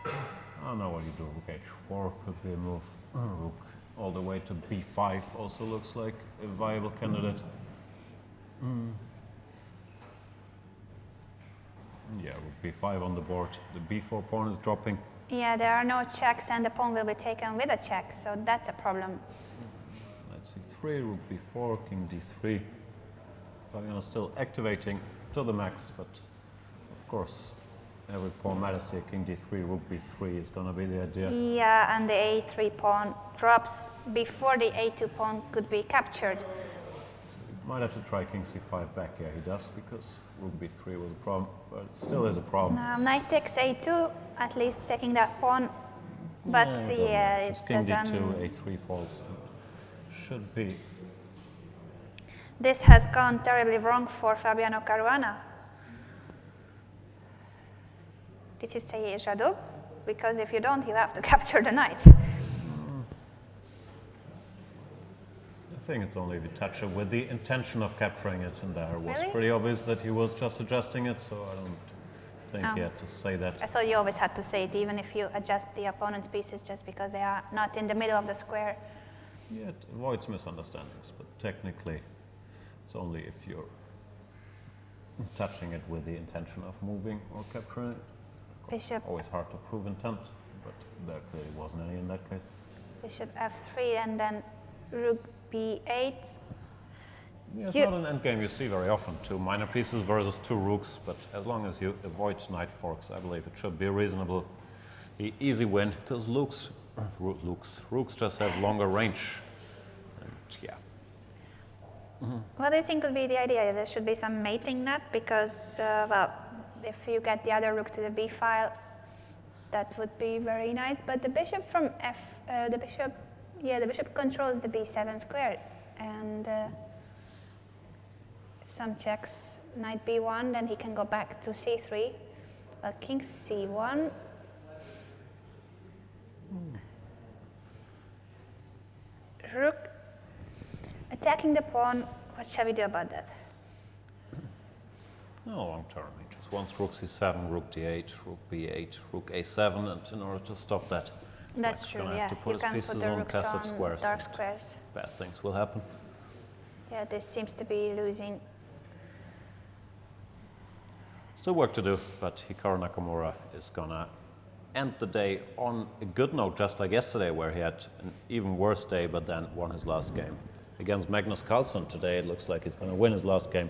I don't know what you do. Rook h4 could be a move. Rook all the way to b5 also looks like a viable candidate. Yeah, rook b5 on the board. The b4 pawn is dropping. Yeah, there are no checks, and the pawn will be taken with a check, so that's a problem. Knight c3, rook b4, king d3. Fabiano still activating to the max, but of course, every pawn matters here. King d3, rook b3 is going to be the idea. Yeah, and the a3 pawn drops before the a2 pawn could be captured. Might have to try king c5 back. Yeah, he does, because rook b3 was a problem, but it still is a problem. Now knight takes a2, at least taking that pawn, but yeah, it just king doesn't. d2, a3 falls. Should be. This has gone terribly wrong for Fabiano Caruana. Did you say Jadot? Because if you don't, you have to capture the knight. I think it's only Vitacha with the intention of capturing it, and there was Really? pretty obvious that he was just adjusting it, so I don't think he Oh. had to say that. I thought you always had to say it, even if you adjust the opponent's pieces just because they are not in the middle of the square. Yeah, it avoids misunderstandings, but technically it's only if you're touching it with the intention of moving or capturing it. Bishop, Always hard to prove intent, but there clearly wasn't any in that case. bishop f3, and then rook b8. Yeah, it's You- not an endgame you see very often, two minor pieces versus two rooks, but as long as you avoid knight forks, I believe it should be a reasonable, easy win, because rooks just have longer range. And yeah, What do you think would be the idea? There should be some mating nut, because, well, if you get the other rook to the b file, that would be very nice. But the bishop from the bishop controls the b7 square, and some checks, knight b1, then he can go back to c3. Well, king c1. Rook attacking the pawn. What shall we do about that? no long term. He just wants rook c7, rook d8, rook b8, rook a7, and in order to stop that, That's Black's true, gonna yeah. have to put You his can pieces put the on rooks passive on squares dark and- squares. bad things will happen. Yeah, this seems to be losing. Still work to do, but Hikaru Nakamura is gonna end the day on a good note, just like yesterday, where he had an even worse day, but then won his last game. Against Magnus Carlsen today, it looks like he's gonna win his last game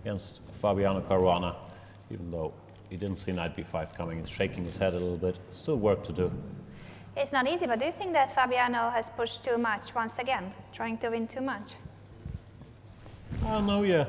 against Fabiano Caruana, even though he didn't see knight b5 coming. He's shaking his head a little bit. Still work to do. It's not easy, but do you think that Fabiano has pushed too much once again, trying to win too much? Oh, no, yeah.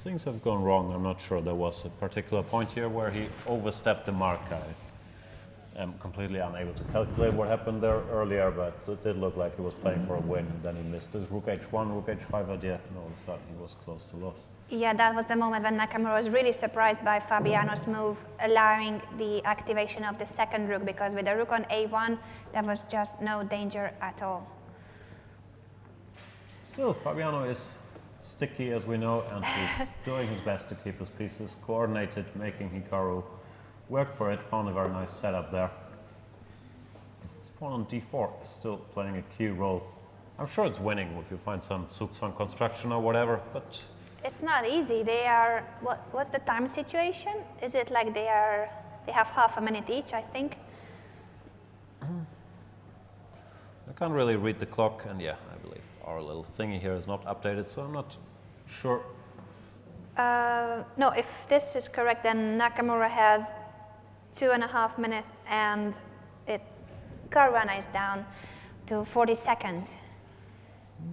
Things have gone wrong. I'm not sure there was a particular point here where he overstepped the mark. I am completely unable to calculate what happened there earlier, but it did look like he was playing for a win, and then he missed his rook h1, rook h5 idea, and all of a sudden he was close to loss. Yeah, that was the moment when Nakamura was really surprised by Fabiano's move, allowing the activation of the second rook, because with the rook on a1, there was just no danger at all. Still, Fabiano is sticky, as we know, and he's doing his best to keep his pieces coordinated, making Hikaru work for it. Found a very nice setup there. His pawn on d4 is still playing a key role. I'm sure it's winning if you find some Zugzwang construction or whatever, but It's not easy. They are, what's the time situation? Is it like they have half a minute each, I think? I can't really read the clock, and yeah, I believe our little thingy here is not updated, so I'm not sure. No, if this is correct, then Nakamura has 2.5 minutes, and Caruana is down to 40 seconds.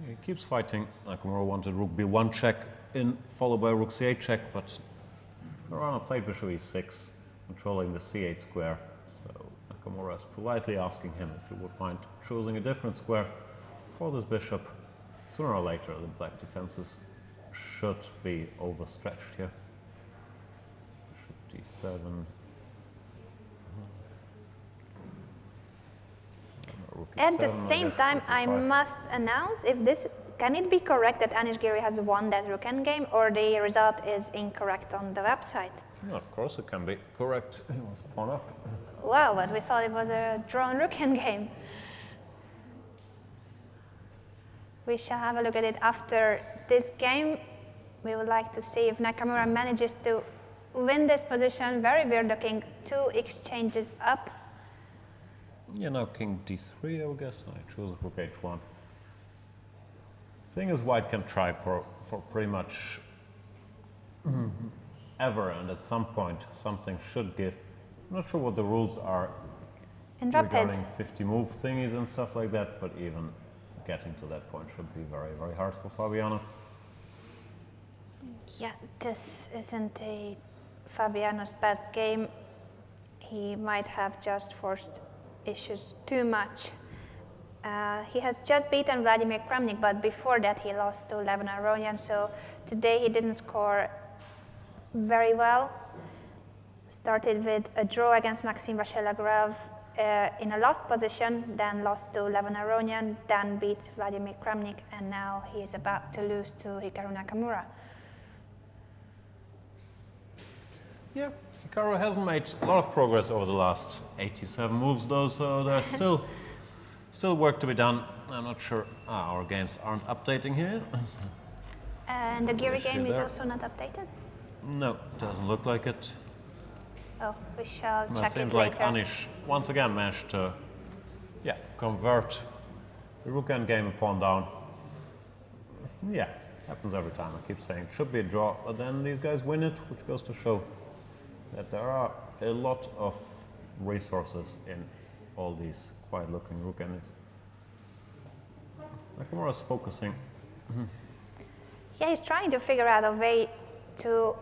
He keeps fighting. Nakamura wanted rook b1 check, in, followed by rook c8 check, but Caruana played bishop e6, controlling the c8 square. So Nakamura is politely asking him if he would mind choosing a different square for this bishop. Sooner or later, the black defenses should be overstretched here. Bishop d7. Rook At the e7, same guess, time, rook I e5. must announce if this can it be correct that Anish Giri has won that rook endgame, or the result is incorrect on the website? Yeah, of course, it can be correct. He was pawn up. Wow, but we thought it was a drawn rook endgame. We shall have a look at it after this game. We would like to see if Nakamura manages to win this position. Very weird looking, 2 exchanges up. Yeah, now king d3, I would guess. I choose rook h1. Thing is, white can try for pretty much ever, and at some point something should give. I'm not sure what the rules are In rapids. regarding 50 move thingies and stuff like that, but even getting to that point should be very, very hard for Fabiano. Yeah, this isn't Fabiano's best game. He might have just forced issues too much. He has just beaten Vladimir Kramnik, but before that he lost to Levin Aronian, so today he didn't score very well. Started with a draw against Maxim Vachier-Lagrave in a lost position, then lost to Levin Aronian, then beat Vladimir Kramnik, and now he is about to lose to Hikaru Nakamura. Yeah, Hikaru hasn't made a lot of progress over the last 87 moves though, so there's still work to be done. I'm not sure our games aren't updating here. And the Giri Is she game is there? also not updated? No, doesn't look like it. Oh, we shall It check seems it like later. Anish once again managed to convert the rook endgame and pawn down. Yeah, happens every time. I keep saying it should be a draw, but then these guys win it, which goes to show that there are a lot of resources in all these quiet-looking rook endings. Nakamura is focusing. Yeah, he's trying to figure out a way to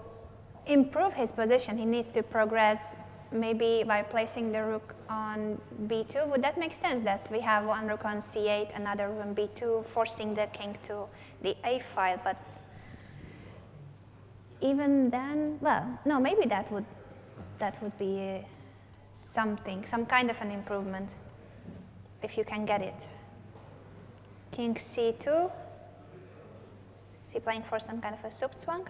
improve his position. He needs to progress maybe by placing the rook on b2. Would that make sense that we have one rook on c8, another rook on b2, forcing the king to the a file? But even then, well, no, maybe that would be something, some kind of an improvement, if you can get it. King c2. Is he playing for some kind of a Zugzwang?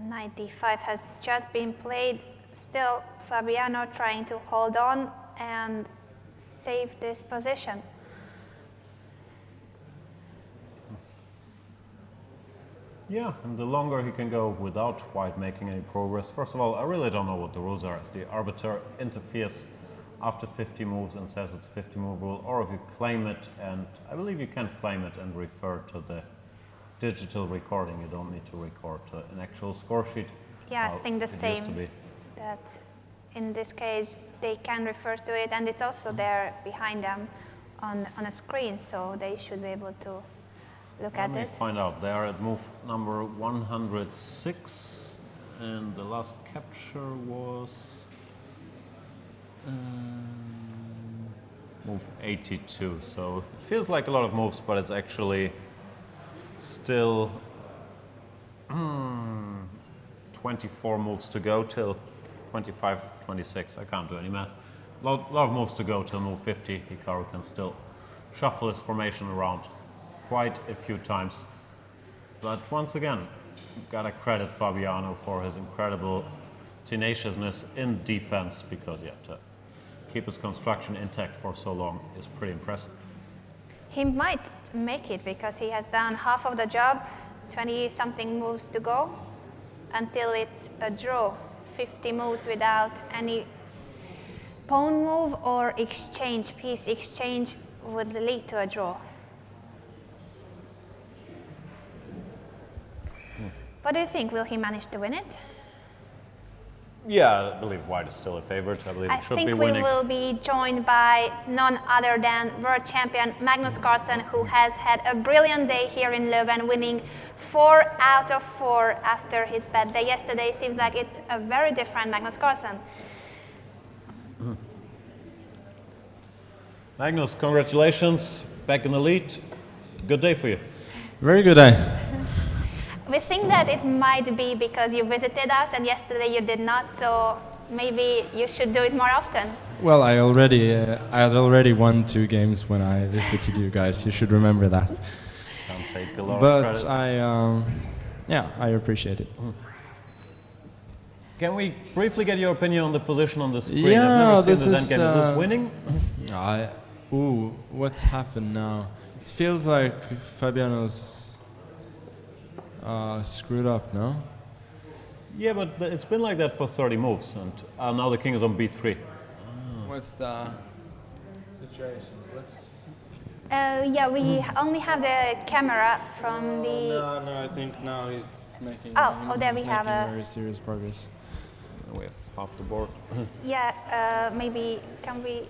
Knight d5 has just been played. Still, Fabiano trying to hold on and save this position. Yeah, and the longer he can go without white making any progress. First of all, I really don't know what the rules are. If the arbiter interferes after 50 moves and says it's a 50 move rule, or if you claim it, and I believe you can claim it and refer to the digital recording. You don't need to record an actual score sheet. Yeah, I think the it used same. to be. That in this case they can refer to it, and it's also there behind them on a screen, so they should be able to look at Let me it. find out. They are at move number 106, and the last capture was move 82. So it feels like a lot of moves, but it's actually still 24 moves to go till 25, 26. I can't do any math. Lot of moves to go till move 50. Hikaru can still shuffle his formation around quite a few times. But once again, gotta credit Fabiano for his incredible tenaciousness in defense, because to keep his construction intact for so long is pretty impressive. He might make it because he has done half of the job, 20-something moves to go, until it's a draw, 50 moves without any pawn move or exchange, piece exchange would lead to a draw. What do you think? Will he manage to win it? Yeah, I believe white is still a favorite. I believe I it should think be we winning. will be joined by none other than world champion Magnus Carlsen, who has had a brilliant day here in Leuven, winning 4 out of 4 after his bad day yesterday. Seems like it's a very different Magnus Carlsen. Magnus, congratulations. Back in the lead. Good day for you. Very good day. We think that it might be because you visited us and yesterday you did not, so maybe you should do it more often. Well, I had already won 2 games when I visited you guys. You should remember that. Can't take a lot of But credit. I appreciate it. Can we briefly get your opinion on the position on the screen? Yeah, I've never this seen this is, endgame. Is this winning? What's happened now? It feels like Fabiano's screwed up, no? Yeah, but it's been like that for 30 moves, and now the king is on b3. What's the situation? Yeah, we only have the camera from the... No, I think now he's making. there we have a... very serious progress. We have half the board. Yeah, maybe can we...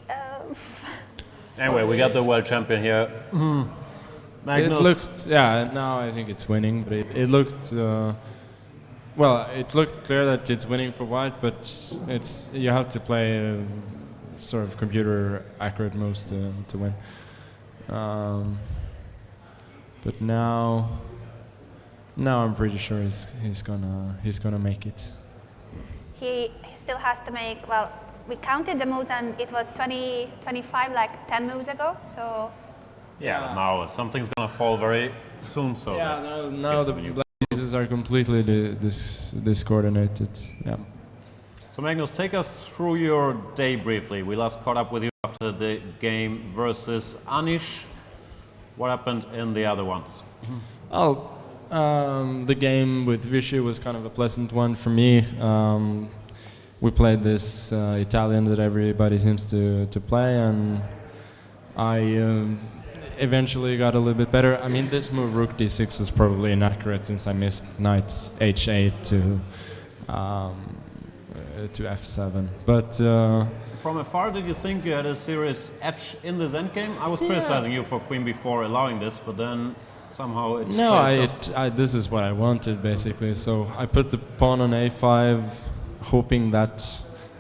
Anyway, we got the world champion here. Magnus. It looked, now I think it's winning, but it looked, it looked clear that it's winning for white, but you have to play sort of computer accurate moves to win. But now I'm pretty sure he's gonna make it. He still has to make, well, we counted the moves and it was 25, like 10 moves ago, so... Yeah, now something's gonna fall very soon, so... Now the black pieces are completely discoordinated, yeah. So Magnus, take us through your day briefly. We last caught up with you after the game versus Anish. What happened in the other ones? The game with Vichy was kind of a pleasant one for me. We played this Italian that everybody seems to play, and I eventually got a little bit better. I mean, this move, rook d6, was probably inaccurate since I missed knight h8 to f7. But from afar, did you think you had a serious edge in this endgame? I was criticizing you for queen b4 allowing this, but then somehow it... No, this is what I wanted, basically. So I put the pawn on a5, hoping that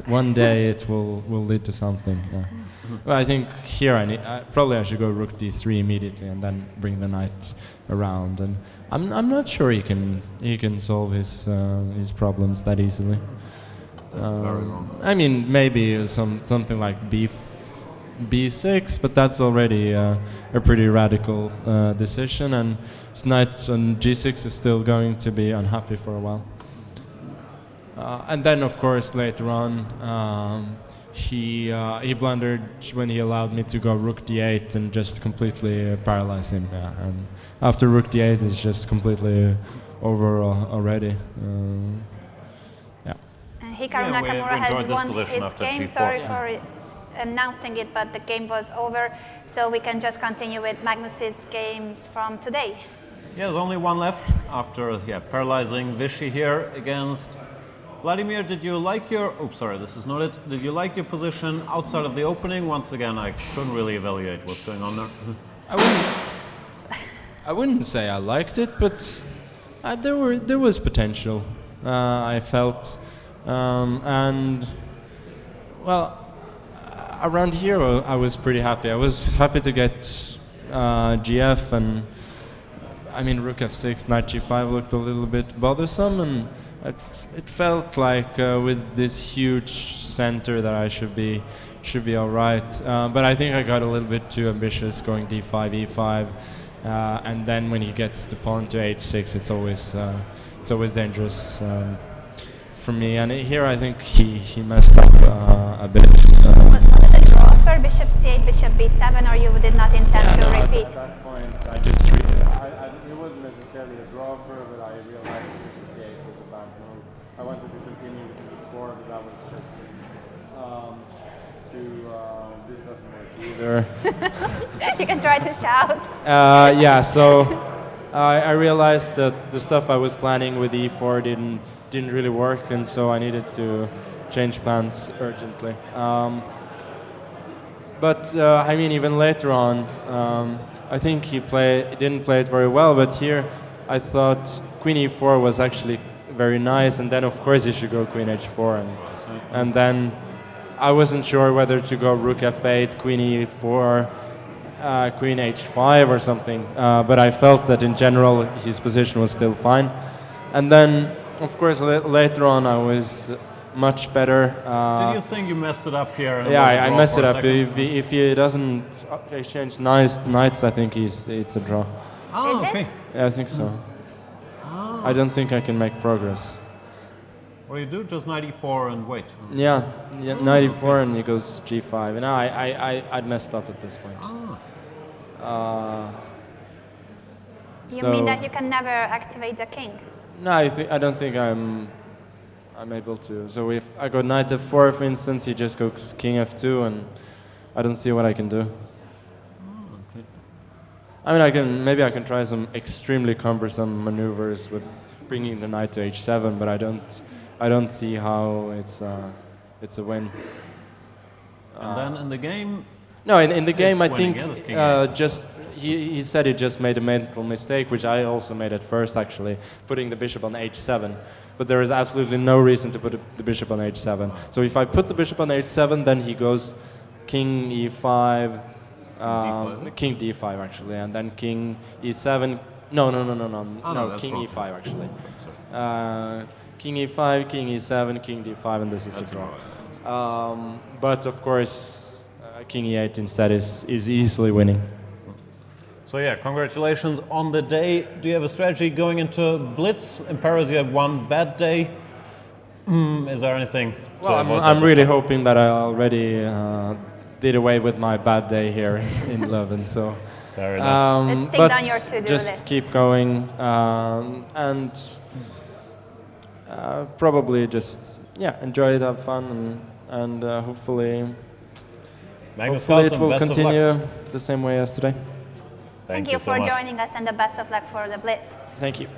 one day it will lead to something. Yeah. Well, I think here I should go rook d3 immediately and then bring the knight around. And I'm not sure he can solve his problems that easily. Very wrong. I mean, maybe something like b6, but that's already a pretty radical decision, and his knight on g6 is still going to be unhappy for a while. And then, of course, later on, he blundered when he allowed me to go rook d8 and just completely paralyze him. Yeah. And after rook d8, it's just completely over already. Hikaru Yeah, we Nakamura has enjoyed this won position his after game. G4. Sorry for announcing it, but the game was over, so we can just continue with Magnus's games from today. Yeah, there's only one left after paralyzing Vichy here against Vladimir. Did you like your... Oops, sorry, this is not it. Did you like your position outside of the opening? Once again, I couldn't really evaluate what's going on there. I wouldn't say I liked it, but there was potential. I felt, and well, around here I was pretty happy. I was happy to get GF, and I mean rook f6, knight g5 looked a little bit bothersome, and it felt like with this huge center that I should be all right. But I think I got a little bit too ambitious going d5, e5, and then when he gets the pawn to h6, it's always dangerous for me. And here I think he messed up a bit. Was it a draw for bishop c8, bishop b7, or you did not intend to repeat? At that point, I just it wasn't necessarily a draw for, but I realized that bishop c8 was a bad move. I wanted to continue with e4, either. You can try to shout. Yeah, so I realized that the stuff I was planning with E4 didn't really work, and so I needed to change plans urgently. But I mean, even later on, I think he didn't play it very well. But here, I thought Queen E4 was actually very nice, and then of course you should go Queen H4, and then I wasn't sure whether to go Rook F8, Queen E4, Queen H5 or something. But I felt that in general his position was still fine, and then of course later on I was much better. Did you think you messed it up here? Yeah, I messed it up. If he doesn't exchange knights, I think it's a draw. Oh, Is it? okay. Yeah, I think so. I don't think I can make progress. What do you do? Just knight e4 and wait. Yeah, knight e4 and he goes g5. And I'd messed up at this point. You So- mean that you can never activate the king? No, I don't think I'm able to. So if I go knight f4, for instance, he just goes king f2, and I don't see what I can do. I mean, maybe I can try some extremely cumbersome maneuvers with bringing the knight to h7, but I don't see how it's a win. And then in the game, No, in the game, I winning, think yeah, this king eight. just he said he just made a mental mistake, which I also made at first, actually, putting the bishop on h7. But there is absolutely no reason to put the bishop on h7. So if I put the bishop on h7, then he goes king e5, D5? king d5 actually, and then king e7. No, that's king wrong. e5 actually. King e5, king e7, king d5, and this is That's a draw. But of course, king e8 instead is easily winning. so yeah, congratulations on the day. Do you have a strategy going into Blitz? In Paris, you had one bad day. Is there anything? Well, I'm really hoping that I already did away with my bad day here in Leuven. So, Fair enough. Let's take but down your to-do just list. keep going and probably just enjoy it, have fun, and hopefully Magnus it Carlsen, will best of luck. continue the same way as today. Thank you so for much. joining us and the best of luck for the Blitz. Thank you.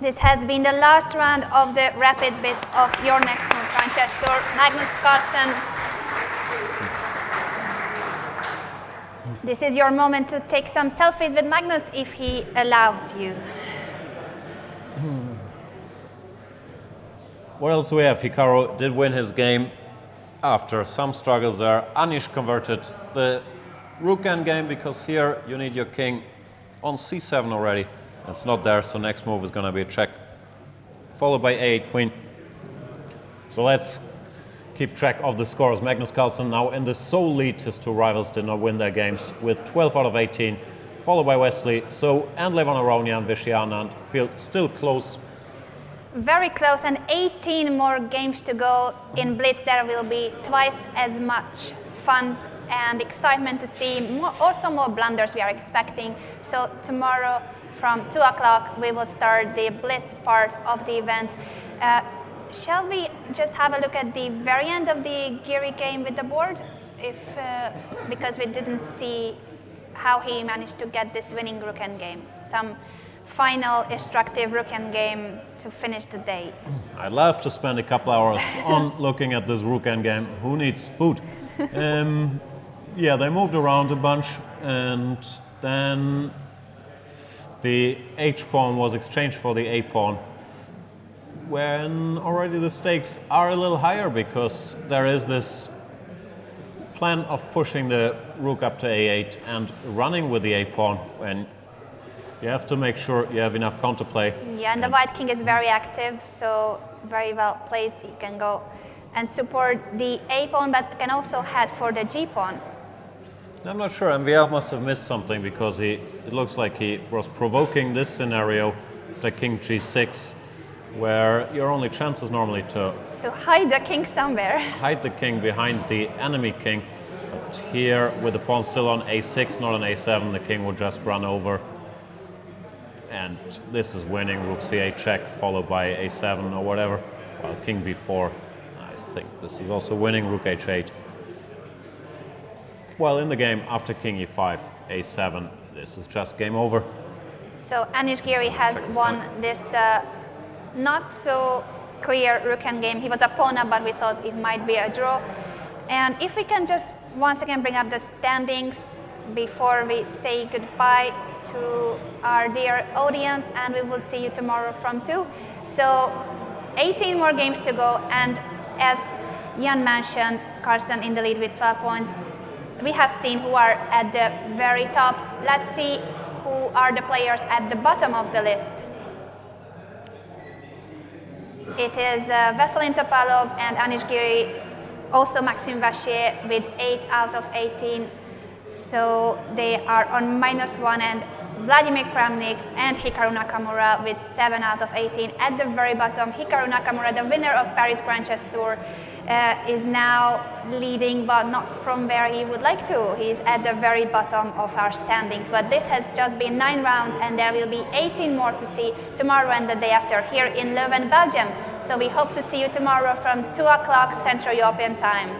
This has been the last round of the rapid bit of your next move franchise tour. Magnus Carlsen. This is your moment to take some selfies with Magnus if he allows you. What else do we have? Hikaru did win his game after some struggles there. Anish converted the rook endgame because here you need your king on c7 already. It's not there, so next move is going to be a check, followed by a8 queen. So let's keep track of the scores. Magnus Carlsen now in the sole lead. His two rivals did not win their games with 12 out of 18, followed by Wesley, So, and Levon Aronia and Vishy Anand. Field still close. Very close, and 18 more games to go in Blitz. There will be twice as much fun and excitement to see. Also more blunders we are expecting. So tomorrow from 2 o'clock we will start the Blitz part of the event. Shall we just have a look at the very end of the Geary game with the board? Because we didn't see how he managed to get this winning rook endgame. Some final instructive rook endgame to finish the day. I'd love to spend a couple hours on looking at this rook endgame. Who needs food? Yeah, they moved around a bunch, and then the h-pawn was exchanged for the a-pawn, when already the stakes are a little higher because there is this plan of pushing the rook up to a8 and running with the a-pawn, when you have to make sure you have enough counterplay. Yeah, and the white king is very active, so very well placed. He can go and support the a-pawn, but can also head for the g-pawn. I'm not sure, MVL must have missed something because it looks like he was provoking this scenario, the king g6, where your only chance is normally to To hide the king somewhere. hide the king behind the enemy king. But here, with the pawn still on a6, not on a7, the king will just run over. And this is winning, rook c8 check, followed by a7 or whatever. Well, king b4, I think this is also winning, rook h8. well in the game after king e5, a7. This is just game over. So Anish Giri has won this not so clear rook game. He was a pawn up, but we thought it might be a draw. And if we can just once again bring up the standings before we say goodbye to our dear audience, and we will see you tomorrow from 2. So 18 more games to go, and as Jan mentioned, Carlsen in the lead with 12 points. We have seen who are at the very top. Let's see who are the players at the bottom of the list. It is Veselin Topalov and Anish Giri, also Maxime Vachier with 8 out of 18. So they are on -1, and Vladimir Kramnik and Hikaru Nakamura with 7 out of 18. At the very bottom, Hikaru Nakamura, the winner of Paris Grand Chess Tour, is now leading, but not from where he would like to. He's at the very bottom of our standings. But this has just been 9 rounds, and there will be 18 more to see tomorrow and the day after here in Leuven, Belgium. So we hope to see you tomorrow from 2 o'clock Central European time.